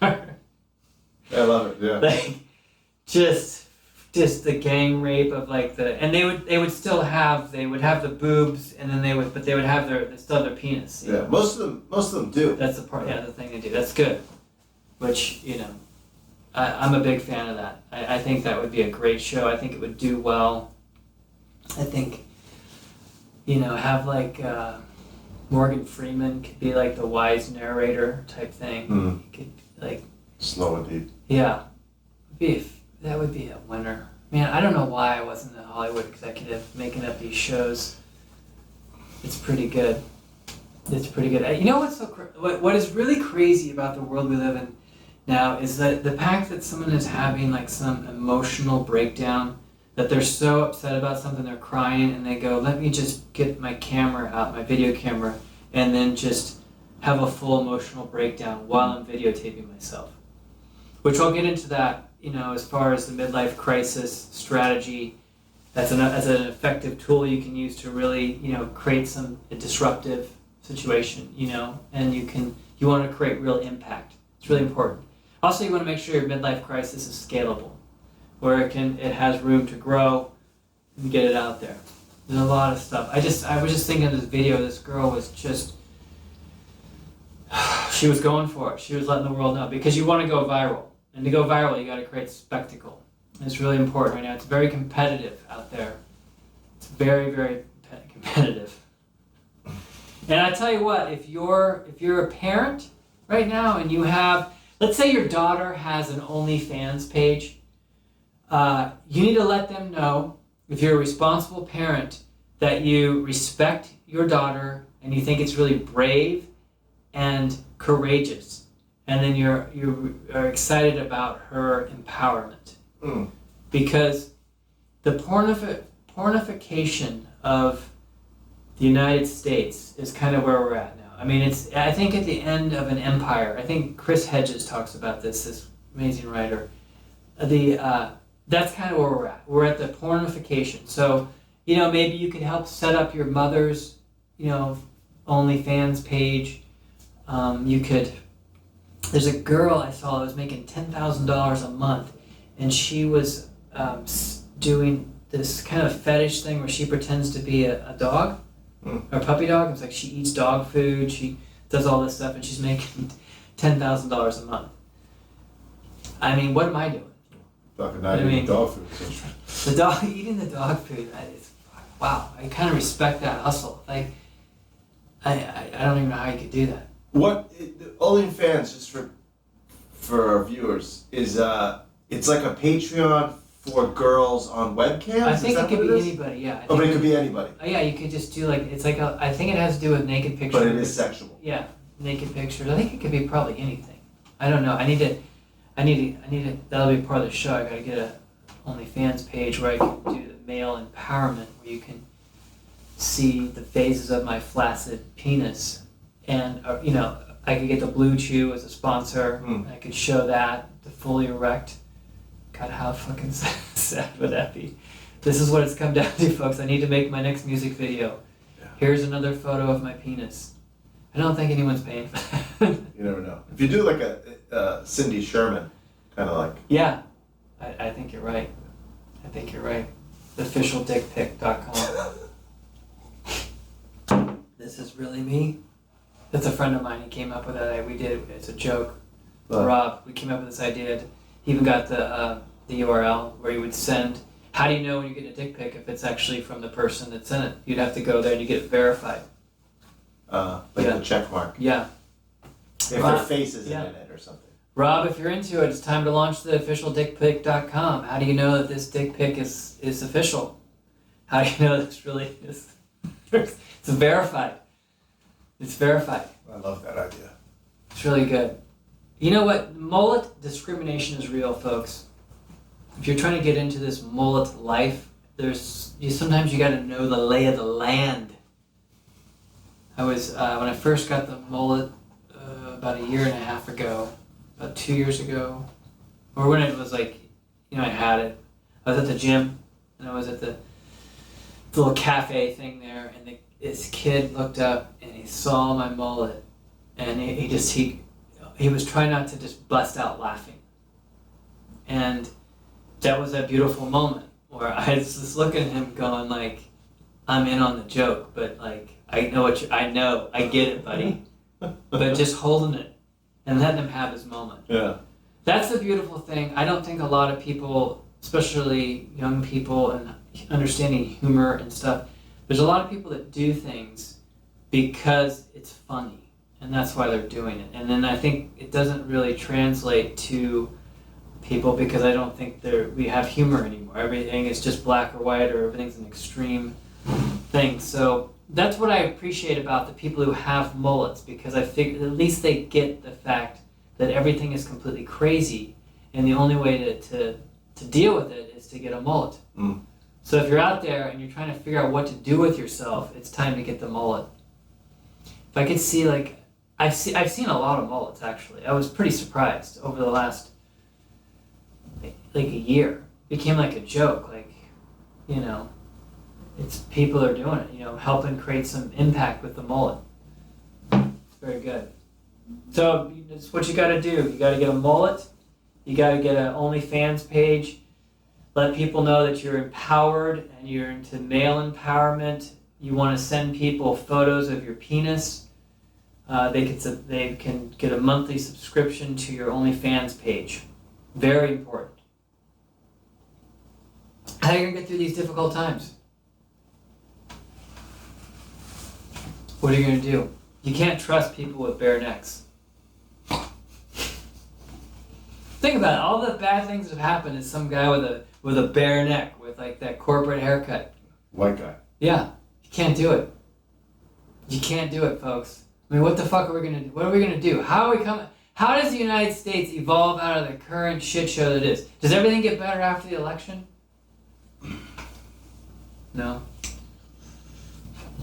are I love it, yeah. like just the gang rape of like and they would still have the boobs, and then they would have their penis. Yeah, most of them do. That's the part. Yeah, the thing they do. That's good. Which I'm a big fan of that. I think that would be a great show. I think it would do well. I think have like Morgan Freeman could be like the wise narrator type thing. Could like slow and deep. Yeah, that would be a winner. Man, I don't know why I wasn't a Hollywood executive making up these shows. It's pretty good. It's pretty good. You know what's what is really crazy about the world we live in now is that the fact that someone is having like some emotional breakdown, that they're so upset about something, they're crying, and they go, let me just get my camera out, my video camera, and then just have a full emotional breakdown while I'm videotaping myself. Which I'll get into that, as far as the midlife crisis strategy. That's an effective tool you can use to really, create a disruptive situation, and you want to create real impact. It's really important. Also, you want to make sure your midlife crisis is scalable, where it has room to grow and get it out there. There's a lot of stuff. I was just thinking of this video. This girl was just, she was going for it. She was letting the world know, because you want to go viral. And to go viral, you got to create spectacle. And it's really important right now. It's very competitive out there. It's very, very competitive. And I tell you what, if you're a parent right now and you have, let's say your daughter has an OnlyFans page, you need to let them know, if you're a responsible parent, that you respect your daughter and you think it's really brave and courageous. And then you are excited about her empowerment. Because the pornification of the United States is kind of where we're at now. I mean, I think at the end of an empire. I think Chris Hedges talks about this amazing writer. That's kind of where we're at. We're at the pornification. So, maybe you could help set up your mother's, OnlyFans page. You could. There's a girl I saw that was making $10,000 a month, and she was doing this kind of fetish thing where she pretends to be a dog, or a puppy dog. It's like she eats dog food, she does all this stuff, and she's making $10,000 a month. I mean, what am I doing? Fucking not eating dog food. Eating the dog food, wow, I kind of respect that hustle. Like, I don't even know how you could do that. OnlyFans, just for our viewers, is it's like a Patreon for girls on webcams? I think it could be anybody, yeah. But it could be anybody. Yeah, you could just do I think it has to do with naked pictures. But it is sexual. Yeah, naked pictures. I think it could be probably anything. I don't know. I need to, that'll be part of the show. I gotta get a OnlyFans page where I can do the male empowerment, where you can see the phases of my flaccid penis, and I could get the Blue Chew as a sponsor. I could show that, the fully erect. God, how fucking sad would that be? This is what it's come down to, folks. I need to make my next music video. Yeah. Here's another photo of my penis. I don't think anyone's paying for that. You never know. If you do like a Cindy Sherman, kind of like. Yeah, I think you're right. I think you're right. Officialdickpic.com. This is really me? That's a friend of mine. He came up with that. It's a joke. What? Rob, we came up with this idea. He even got the URL where you would send. How do you know when you get a dick pic if it's actually from the person that sent it? You'd have to go there and you get it verified. The check mark. Yeah. If their face isn't in it or something. Rob, if you're into it, it's time to launch the officialdickpic.com. How do you know that this dick pic is official? How do you know this really is? It's verified. It's verified. I love that idea. It's really good. You know what? Mullet discrimination is real, folks. If you're trying to get into this mullet life, sometimes you got to know the lay of the land. I was when I first got the mullet about a year and a half ago, about 2 years ago, or when it was like, I had it. I was at the gym, and I was at the little cafe thing there, and this kid looked up and he saw my mullet, and he was trying not to just bust out laughing, and that was a beautiful moment where I was just looking at him going like, I'm in on the joke, but like, I get it, buddy. But just holding it and letting him have his moment. Yeah. That's the beautiful thing. I don't think a lot of people, especially young people and understanding humor and stuff, there's a lot of people that do things because it's funny. And that's why they're doing it. And then I think it doesn't really translate to people because I don't think we have humor anymore. Everything is just black or white, or everything's an extreme thing. So that's what I appreciate about the people who have mullets, because I figure at least they get the fact that everything is completely crazy, and the only way to deal with it is to get a mullet. So if you're out there and you're trying to figure out what to do with yourself, it's time to get the mullet. If I could see, like, I've seen a lot of mullets actually. I was pretty surprised over the last like a year. It became like a joke, like, it's people are doing it, helping create some impact with the mullet. It's very good. So that's what you got to do. You got to get a mullet. You got to get an OnlyFans page. Let people know that you're empowered and you're into male empowerment. You want to send people photos of your penis. They can get a monthly subscription to your OnlyFans page. Very important. How are you going to get through these difficult times? What are you going to do? You can't trust people with bare necks. Think about it. All the bad things that have happened is some guy with a bare neck, with like that corporate haircut. White guy. Yeah. You can't do it. You can't do it, folks. I mean, what the fuck are we going to do? What are we going to do? How does the United States evolve out of the current shit show that it is? Does everything get better after the election? No.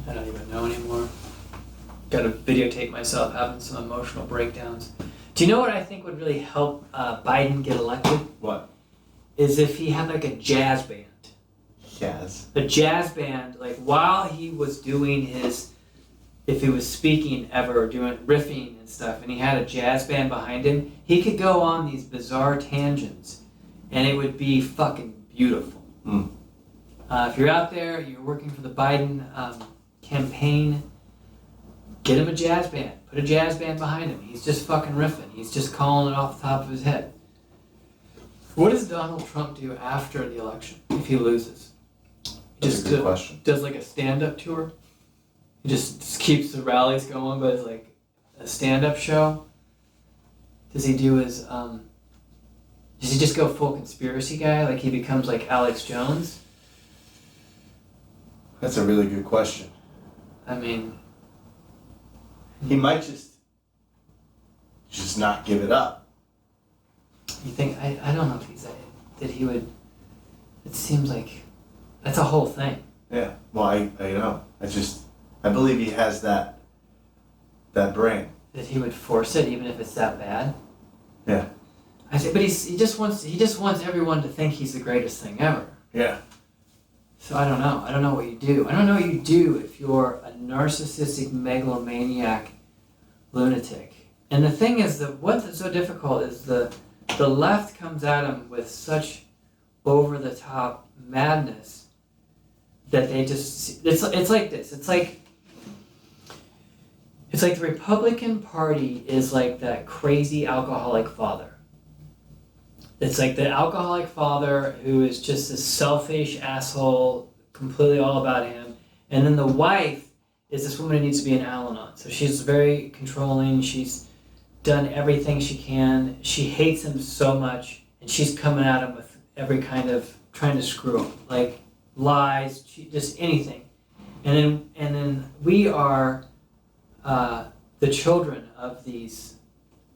I don't even know anymore. Got to videotape myself having some emotional breakdowns. Do you know what I think would really help Biden get elected? What? Is if he had like a jazz band. Jazz? A jazz band, like while he was doing if he was speaking ever, or doing riffing and stuff, and he had a jazz band behind him, he could go on these bizarre tangents, and it would be fucking beautiful. If you're out there, you're working for the Biden campaign, get him a jazz band. Put a jazz band behind him. He's just fucking riffing. He's just calling it off the top of his head. What does Donald Trump do after the election if he loses? That's a good question. Does like a stand-up tour? He just keeps the rallies going, but it's like a stand-up show? Does he do his, does he just go full conspiracy guy? Like he becomes like Alex Jones? That's a really good question. I mean... He might just not give it up. You think, I don't know if that he would, it seems like, that's a whole thing. Yeah. Well, I know. I believe he has that brain. That he would force it even if it's that bad. Yeah. I say, but he just wants everyone to think he's the greatest thing ever. Yeah. So I don't know. I don't know what you do. I don't know what you do if you're a narcissistic megalomaniac lunatic. And the thing is that what's so difficult is the left comes at him with such over the top madness that they just it's like this. It's like the Republican Party is like that crazy alcoholic father. It's like the alcoholic father who is just this selfish asshole, completely all about him. And then the wife is this woman who needs to be an Al-Anon. So she's very controlling. She's done everything she can. She hates him so much. And she's coming at him with every kind of trying to screw him. Like lies, just anything. And then we are the children of these.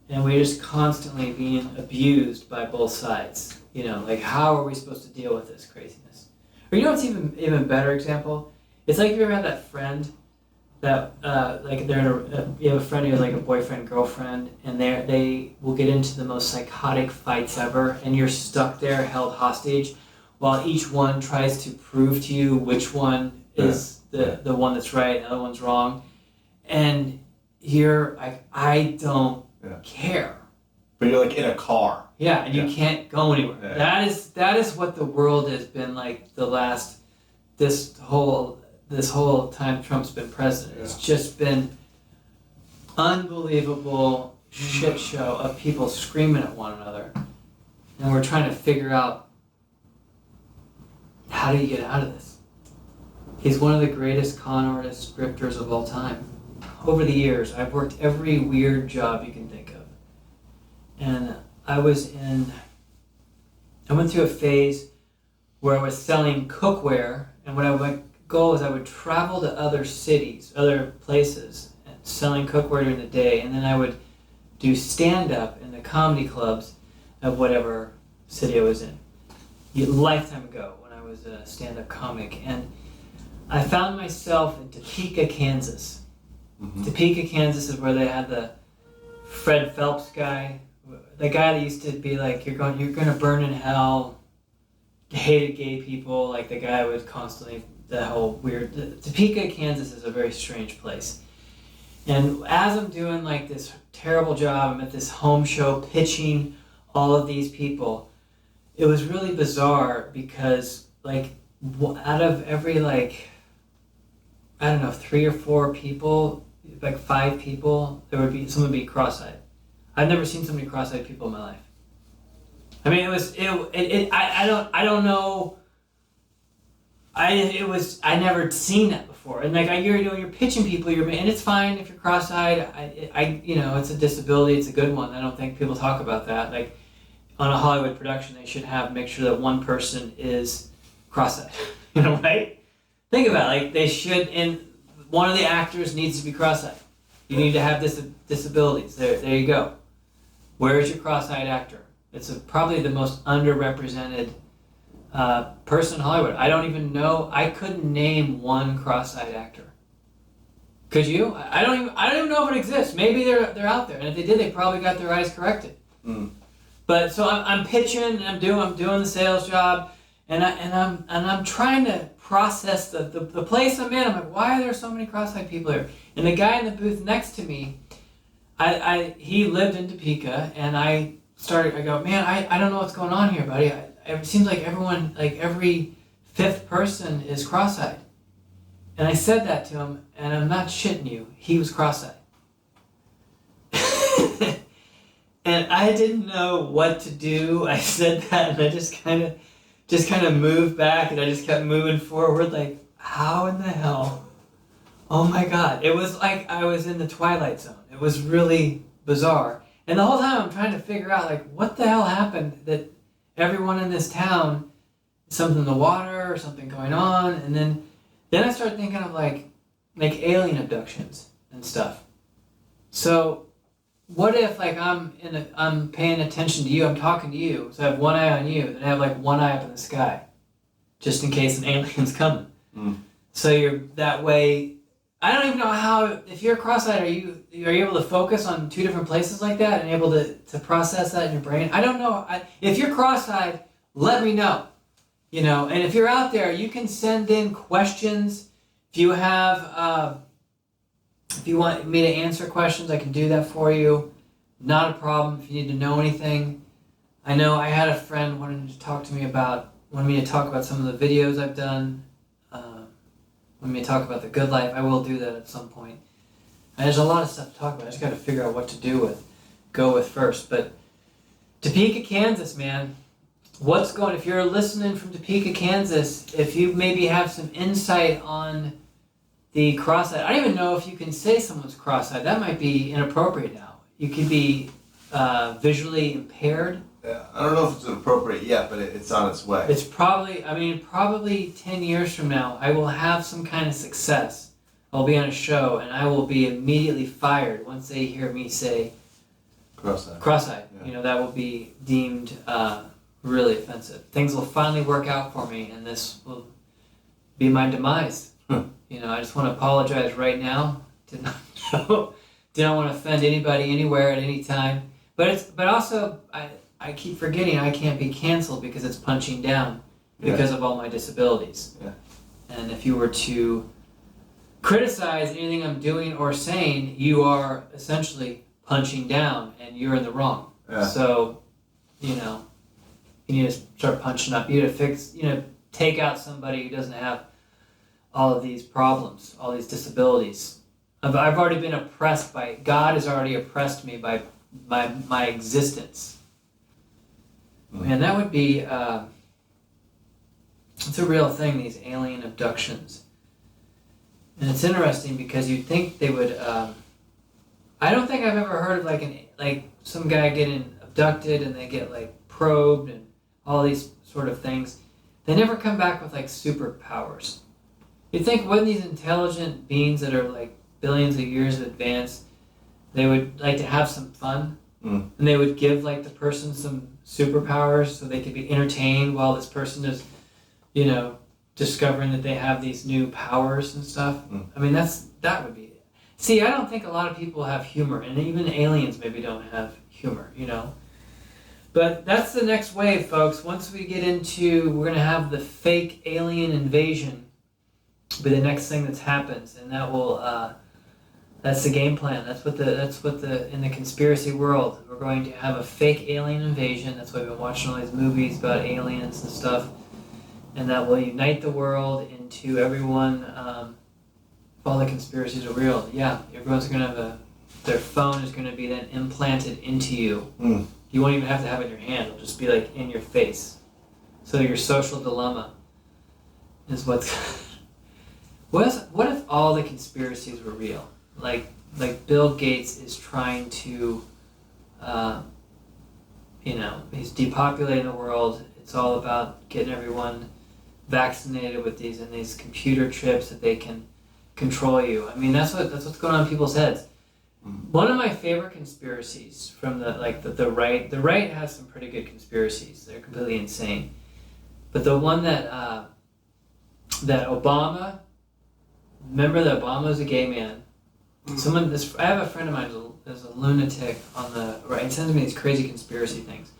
And we're just constantly being abused by both sides. You know, like how are we supposed to deal with this craziness? Or you know what's even better example? It's like if you ever had that friend that like you have a friend who has like a boyfriend, girlfriend, and they will get into the most psychotic fights ever, and you're stuck there held hostage while each one tries to prove to you which one is the one that's right and the other one's wrong. And you're like, I don't care. But you're like in a car. Yeah, and you can't go anywhere. Yeah. That is what the world has been like the last this whole time Trump's been president. It's just been unbelievable shit show of people screaming at one another. And we're trying to figure out how do you get out of this? He's one of the greatest con artists, grifters of all time. Over the years, I've worked every weird job you can think of. And I went through a phase where I was selling cookware, and what I would go is I would travel to other cities, other places, and selling cookware during the day, and then I would do stand-up in the comedy clubs of whatever city I was in. A lifetime ago when I was a stand-up comic, and I found myself in Topeka, Kansas. Mm-hmm. Topeka, Kansas is where they had the Fred Phelps guy, the guy that used to be like, you're gonna burn in hell, hated gay people, like the guy was constantly the whole weird. Topeka, Kansas is a very strange place. And as I'm doing like this terrible job, I'm at this home show pitching all of these people. It was really bizarre because like out of every like, I don't know, 3 or 4 people, like 5 people, someone would be cross-eyed. I've never seen so many cross-eyed people in my life. I mean, I don't know. I never seen that before. And like you're pitching people, and it's fine if you're cross-eyed. It's a disability, it's a good one. I don't think people talk about that. Like on a Hollywood production, they should make sure that one person is cross-eyed. Right? Think about it, like they should, and one of the actors needs to be cross-eyed. You need to have disabilities. There you go. Where's your cross-eyed actor? It's probably the most underrepresented person in Hollywood. I don't even know. I couldn't name one cross-eyed actor. Could you? I don't even know if it exists. Maybe they're out there, and if they did, they probably got their eyes corrected. Mm. But so I'm pitching, and I'm doing the sales job, and I'm trying to process the place I'm in. I'm like, why are there so many cross-eyed people here? And the guy in the booth next to me, he lived in Topeka, and I go, man, I don't know what's going on here, buddy. It seems like everyone, like every 5th person is cross-eyed. And I said that to him, and I'm not shitting you. He was cross-eyed. And I didn't know what to do. I said that, and I just kind of moved back, and I just kept moving forward, like, how in the hell? Oh my God. It was like I was in the Twilight Zone. It was really bizarre. And the whole time I'm trying to figure out, like, what the hell happened that everyone in this town, something in the water or something going on, and then I started thinking of like alien abductions and stuff. So what if like I'm paying attention to you, I'm talking to you, so I have one eye on you, then I have like one eye up in the sky, just in case an alien's coming. So you're that way. I don't even know how. If you're cross-eyed, are you able to focus on two different places like that and able to process that in your brain? I don't know. If you're cross-eyed, let me know. And if you're out there, you can send in questions. If you have, if you want me to answer questions, I can do that for you. Not a problem. If you need to know anything, I know I had a friend wanted me to talk about some of the videos I've done. Wanted me to talk about the good life. I will do that at some point. And there's a lot of stuff to talk about. I just got to figure out what to go with first. But Topeka, Kansas, man. If you're listening from Topeka, Kansas, if you maybe have some insight on the cross-eyed, I don't even know if you can say someone's cross-eyed. That might be inappropriate now. You could be visually impaired. I don't know if it's appropriate yet, but it's on its way. It's probably 10 years from now, I will have some kind of success. I'll be on a show, and I will be immediately fired once they hear me say cross-eyed. Yeah. That will be deemed really offensive. Things will finally work out for me, and this will be my demise. I just want to apologize right now. Did not want to offend anybody anywhere at any time. But also I keep forgetting I can't be canceled because it's punching down because of all my disabilities. Yeah. And if you were to criticize anything I'm doing or saying, you are essentially punching down and you're in the wrong. Yeah. So, you need to start punching up. You need to take out somebody who doesn't have all of these problems, all these disabilities. I've already been oppressed by, God has already oppressed me by my existence. Man, that would be, it's a real thing, these alien abductions. And it's interesting because you'd think they would, I don't think I've ever heard of like some guy getting abducted and they get probed and all these sort of things. They never come back with superpowers. You'd think when these intelligent beings that are billions of years advanced, they would like to have some fun. And they would give the person some superpowers so they could be entertained while this person is, discovering that they have these new powers and stuff. I mean, that would be. See, I don't think a lot of people have humor, and even aliens maybe don't have humor, But that's the next wave, folks. Once we get we're gonna have the fake alien invasion, be the next thing that happens, and that will. That's the game plan. That's what in the conspiracy world, we're going to have a fake alien invasion. That's why we've been watching all these movies about aliens and stuff, and that will unite the world into everyone. If all the conspiracies are real, yeah, everyone's gonna have their phone is gonna be then implanted into you. You won't even have to have it in your hand. It'll just be in your face. So your social dilemma is what's. What if all the conspiracies were real? Like Bill Gates is trying to, he's depopulating the world. It's all about getting everyone vaccinated with these computer chips that they can control you. I mean, that's what's going on in people's heads. One of my favorite conspiracies from the right. The right has some pretty good conspiracies. They're completely insane, but the one that Obama. Remember that Obama was a gay man. I have a friend of mine who's a lunatic on the right. He sends me these crazy conspiracy things.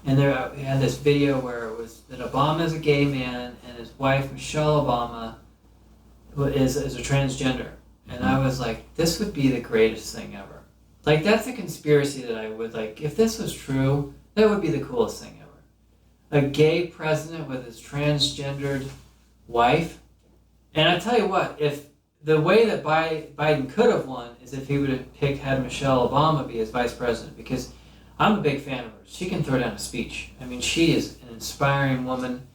And he had this video where it was that Obama is a gay man and his wife, Michelle Obama, is a transgender. And I was like, this would be the greatest thing ever. That's a conspiracy that I would if this was true, that would be the coolest thing ever. A gay president with his transgendered wife. And I tell you what, if the way that Biden could have won is if he would have had Michelle Obama be his vice president, because I'm a big fan of her. She can throw down a speech. I mean, she is an inspiring woman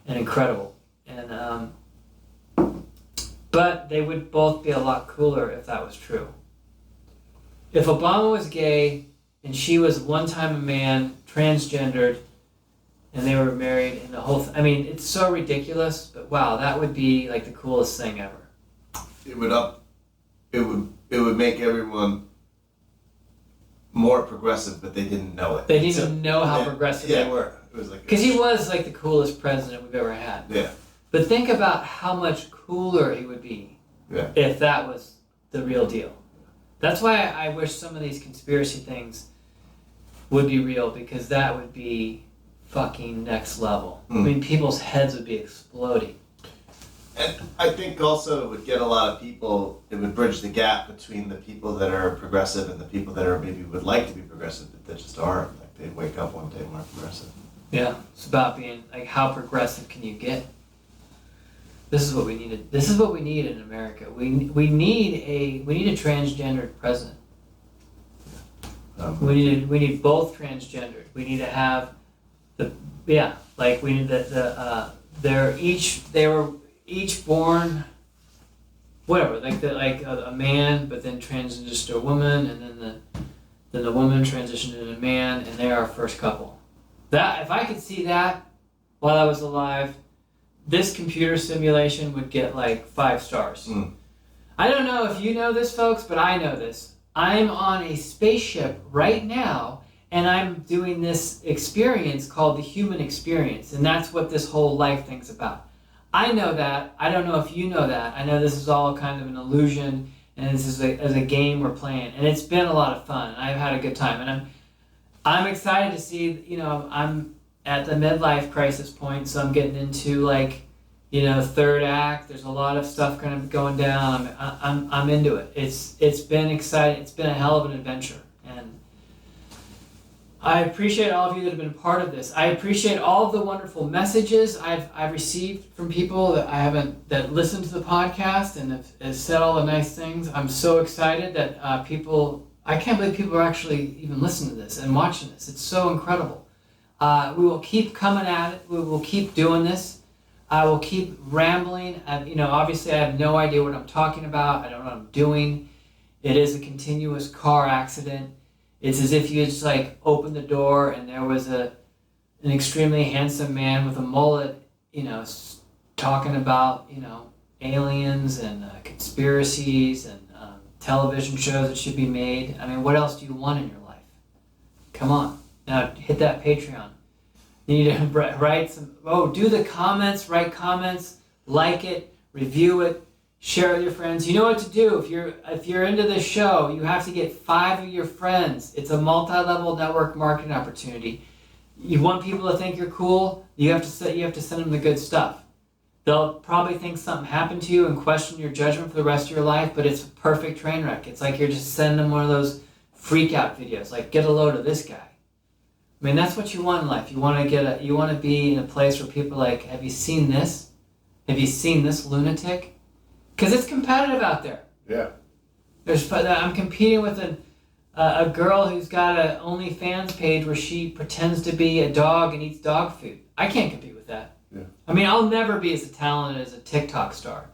and incredible. And but they would both be a lot cooler if that was true. If Obama was gay and she was one time a man, transgendered, and they were married, and the whole I mean, it's so ridiculous, but wow, that would be the coolest thing ever. It would make everyone more progressive, but they didn't know it. They didn't even know how progressive they were. It was because he was the coolest president we've ever had. Yeah. But think about how much cooler he would be if that was the real deal. That's why I wish some of these conspiracy things would be real, because that would be fucking next level. I mean, people's heads would be exploding. And I think also it would get a lot of people, it would bridge the gap between the people that are progressive and the people that are maybe would like to be progressive, but that just aren't. Like they wake up one day and aren't progressive. Yeah, it's about being like, how progressive can you get? This is what we needed. This is what we need in America. We need a transgendered president. We need both transgendered. We need to have we need they were each born whatever, like a man, but then transitioned to a woman, and then the woman transitioned into a man, and they are our first couple. That, if I could see that while I was alive, this computer simulation would get like 5 stars. I don't know if you know this, folks, but I know this. I'm on a spaceship right now, and I'm doing this experience called the human experience, and that's what this whole life thing's about. I know that. I don't know if you know that. I know this is all kind of an illusion, and this is a game we're playing, and it's been a lot of fun, and I've had a good time, and I'm excited to see, I'm at the midlife crisis point, so I'm getting into third act. There's a lot of stuff kind of going down. I'm into it. It's been exciting. It's been a hell of an adventure, and I appreciate all of you that have been a part of this. I appreciate all of the wonderful messages I've received from people that listen to the podcast and have said all the nice things. I'm so excited that I can't believe people are actually even listening to this and watching this. It's so incredible. We will keep coming at it. We will keep doing this. I will keep rambling. Obviously I have no idea what I'm talking about. I don't know what I'm doing. It is a continuous car accident. It's as if you just opened the door and there was an extremely handsome man with a mullet, talking about, aliens and conspiracies and television shows that should be made. I mean, what else do you want in your life? Come on. Now hit that Patreon. You need to write do the comments, write comments, like it, review it, share it with your friends. You know what to do. If you're into this show, you have to get 5 of your friends. It's a multi-level network marketing opportunity. You want people to think you're cool, you have to send them the good stuff. They'll probably think something happened to you and question your judgment for the rest of your life, but it's a perfect train wreck. It's like you're just sending them one of those freak out videos, like get a load of this guy. I mean, that's what you want in life. You want to be in a place where people are like, have you seen this? Have you seen this lunatic? Because it's competitive out there. Yeah. I'm competing with a girl who's got an OnlyFans page where she pretends to be a dog and eats dog food. I can't compete with that. Yeah. I mean, I'll never be as talented as a TikTok star.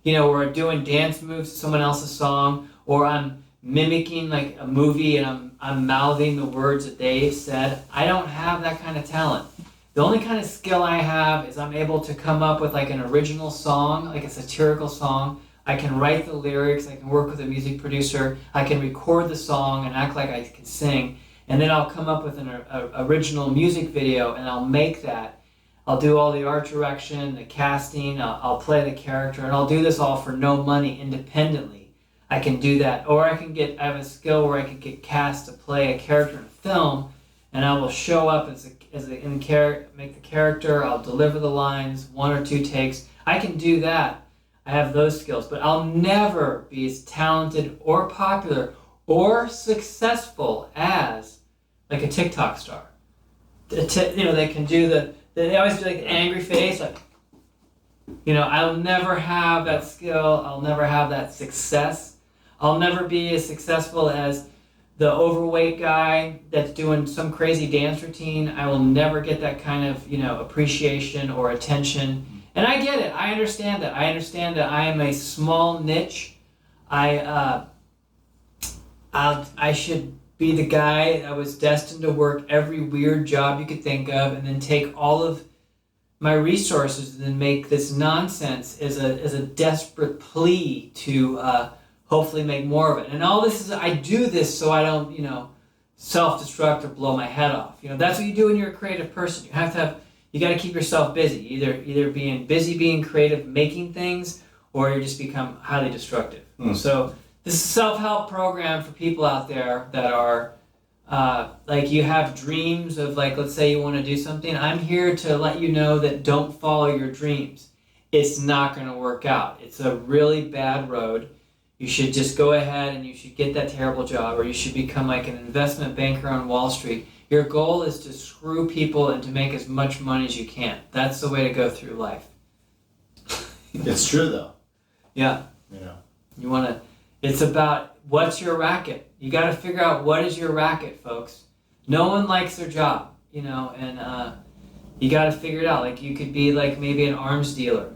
Or doing dance moves to someone else's song, or I'm mimicking like a movie and I'm mouthing the words that they've said. I don't have that kind of talent. The only kind of skill I have is I'm able to come up with like an original song, like a satirical song. I can write the lyrics, I can work with a music producer, I can record the song and act like I can sing, and then I'll come up with an original music video and I'll make that. I'll do all the art direction, the casting, I'll play the character, and I'll do this all for no money independently. I can do that. Or I have a skill where I can get cast to play a character in a film, and I will show up make the character, I'll deliver the lines, 1 or 2 takes. I can do that. I have those skills, but I'll never be as talented or popular or successful as like a TikTok star. They can do they always do like the angry face, like, I'll never have that skill. I'll never have that success. I'll never be as successful as the overweight guy that's doing some crazy dance routine. I will never get that kind of, appreciation or attention. And I get it. I understand that. I understand that I am a small niche. I should be the guy that was destined to work every weird job you could think of and then take all of my resources and then make this nonsense as a desperate plea to hopefully make more of it. And all this is, I do this so I don't, self-destruct or blow my head off. That's what you do when you're a creative person. You have to you got to keep yourself busy. Either being busy, being creative, making things, or you just become highly destructive. So this is a self-help program for people out there that are like you have dreams of like, let's say you want to do something. I'm here to let you know that don't follow your dreams. It's not going to work out. It's a really bad road. You should just go ahead and you should get that terrible job, or you should become like an investment banker on Wall Street. Your goal is to screw people and to make as much money as you can. That's the way to go through life. It's true though. Yeah. You want to, it's about what's your racket. You got to figure out what is your racket, folks. No one likes their job, and you got to figure it out. Like you could be like maybe an arms dealer.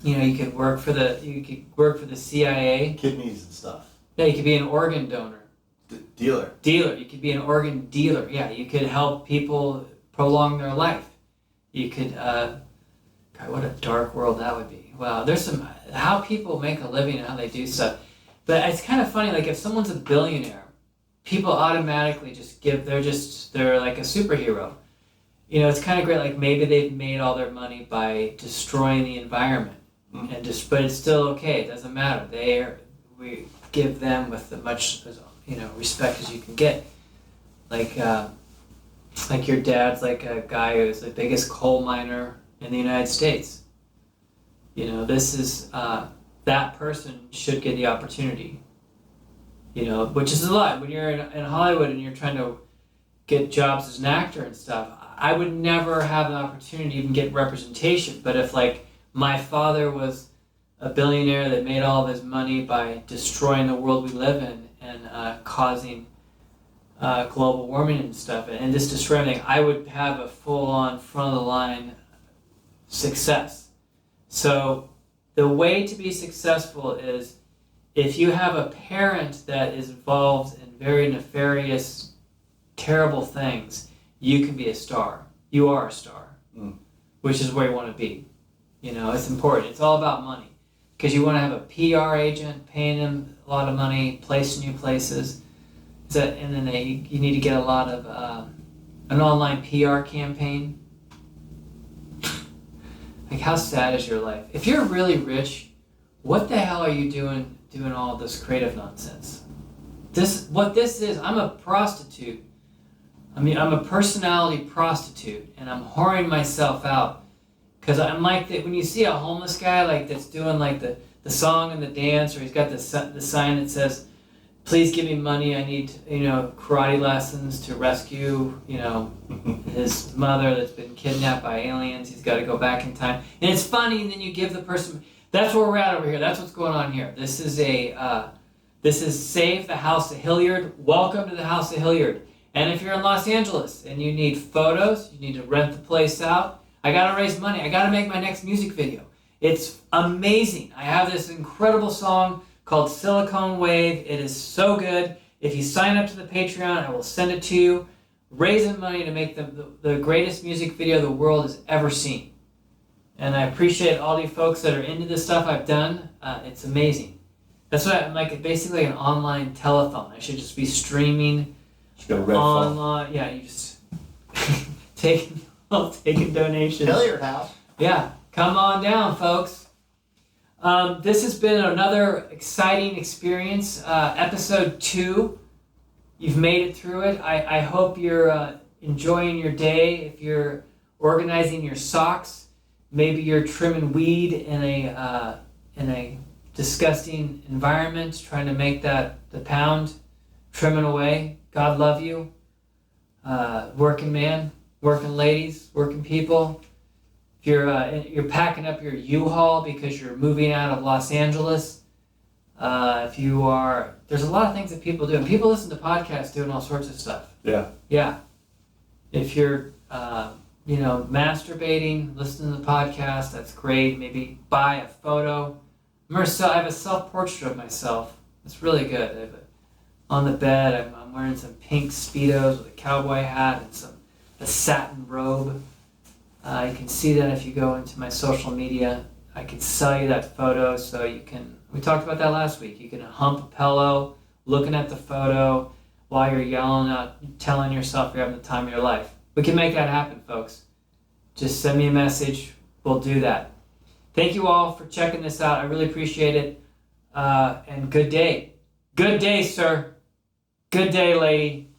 You could work for the CIA. Kidneys and stuff. Yeah, you could be an organ donor. Dealer. You could be an organ dealer. Yeah, you could help people prolong their life. You could, God, what a dark world that would be. Wow, there's how people make a living and how they do stuff. But it's kind of funny, like if someone's a billionaire, people automatically just they're like a superhero. It's kind of great, like maybe they've made all their money by destroying the environment. But it's still okay, it doesn't matter. We give them with as much respect as you can get. Like your dad's like a guy who's the biggest coal miner in the United States. This is that person should get the opportunity. Which is a lot when you're in Hollywood and you're trying to get jobs as an actor and stuff. I would never have an opportunity to even get representation. But if like my father was a billionaire that made all of his money by destroying the world we live in and causing global warming and stuff and just destroying everything, I would have a full-on front-of-the-line success. So the way to be successful is if you have a parent that is involved in very nefarious, terrible things, you can be a star. You are a star, which is where you want to be. It's important. It's all about money because you want to have a PR agent paying them a lot of money, placing you places. And then you need to get a lot of an online PR campaign. Like, how sad is your life? If you're really rich, what the hell are you doing all this creative nonsense? What this is, I'm a prostitute. I'm a personality prostitute, and I'm whoring myself out. Because I'm like, when you see a homeless guy like that's doing like the song and the dance, or he's got the sign that says, please give me money, I need karate lessons to rescue his mother that's been kidnapped by aliens, he's got to go back in time. And it's funny, and then you give the person, that's where we're at over here, that's what's going on here. This is Save the House of Hilliard. Welcome to the House of Hilliard. And if you're in Los Angeles and you need photos, you need to rent the place out, I got to raise money, I got to make my next music video. It's amazing. I have this incredible song called Silicone Wave. It is so good. If you sign up to the Patreon, I will send it to you. Raising money to make the greatest music video the world has ever seen. And I appreciate all you folks that are into the stuff I've done. It's amazing. That's why I'm like basically an online telethon. I should just be streaming online. Yeah, you just taking donations. Hilliard House. Yeah, come on down, folks. This has been another exciting experience. Episode 2. You've made it through it. I hope you're enjoying your day. If you're organizing your socks, maybe you're trimming weed in a disgusting environment, trying to make the pound, trimming away. God love you. Working man, working ladies, working people. If you're packing up your U-Haul because you're moving out of Los Angeles, there's a lot of things that people do. And people listen to podcasts doing all sorts of stuff. Yeah. Yeah. If you're, masturbating, listening to the podcast, that's great. Maybe buy a photo. I have a self-portrait of myself. It's really good. On the bed, I'm wearing some pink Speedos with a cowboy hat and a satin robe. You can see that if you go into my social media. I can sell you that photo so you can, we talked about that last week, you can hump a pillow, looking at the photo while you're yelling out, telling yourself you're having the time of your life. We can make that happen, folks. just send me a message. We'll do that. Thank you all for checking this out. I really appreciate it. And good day. Good day, sir. Good day, lady.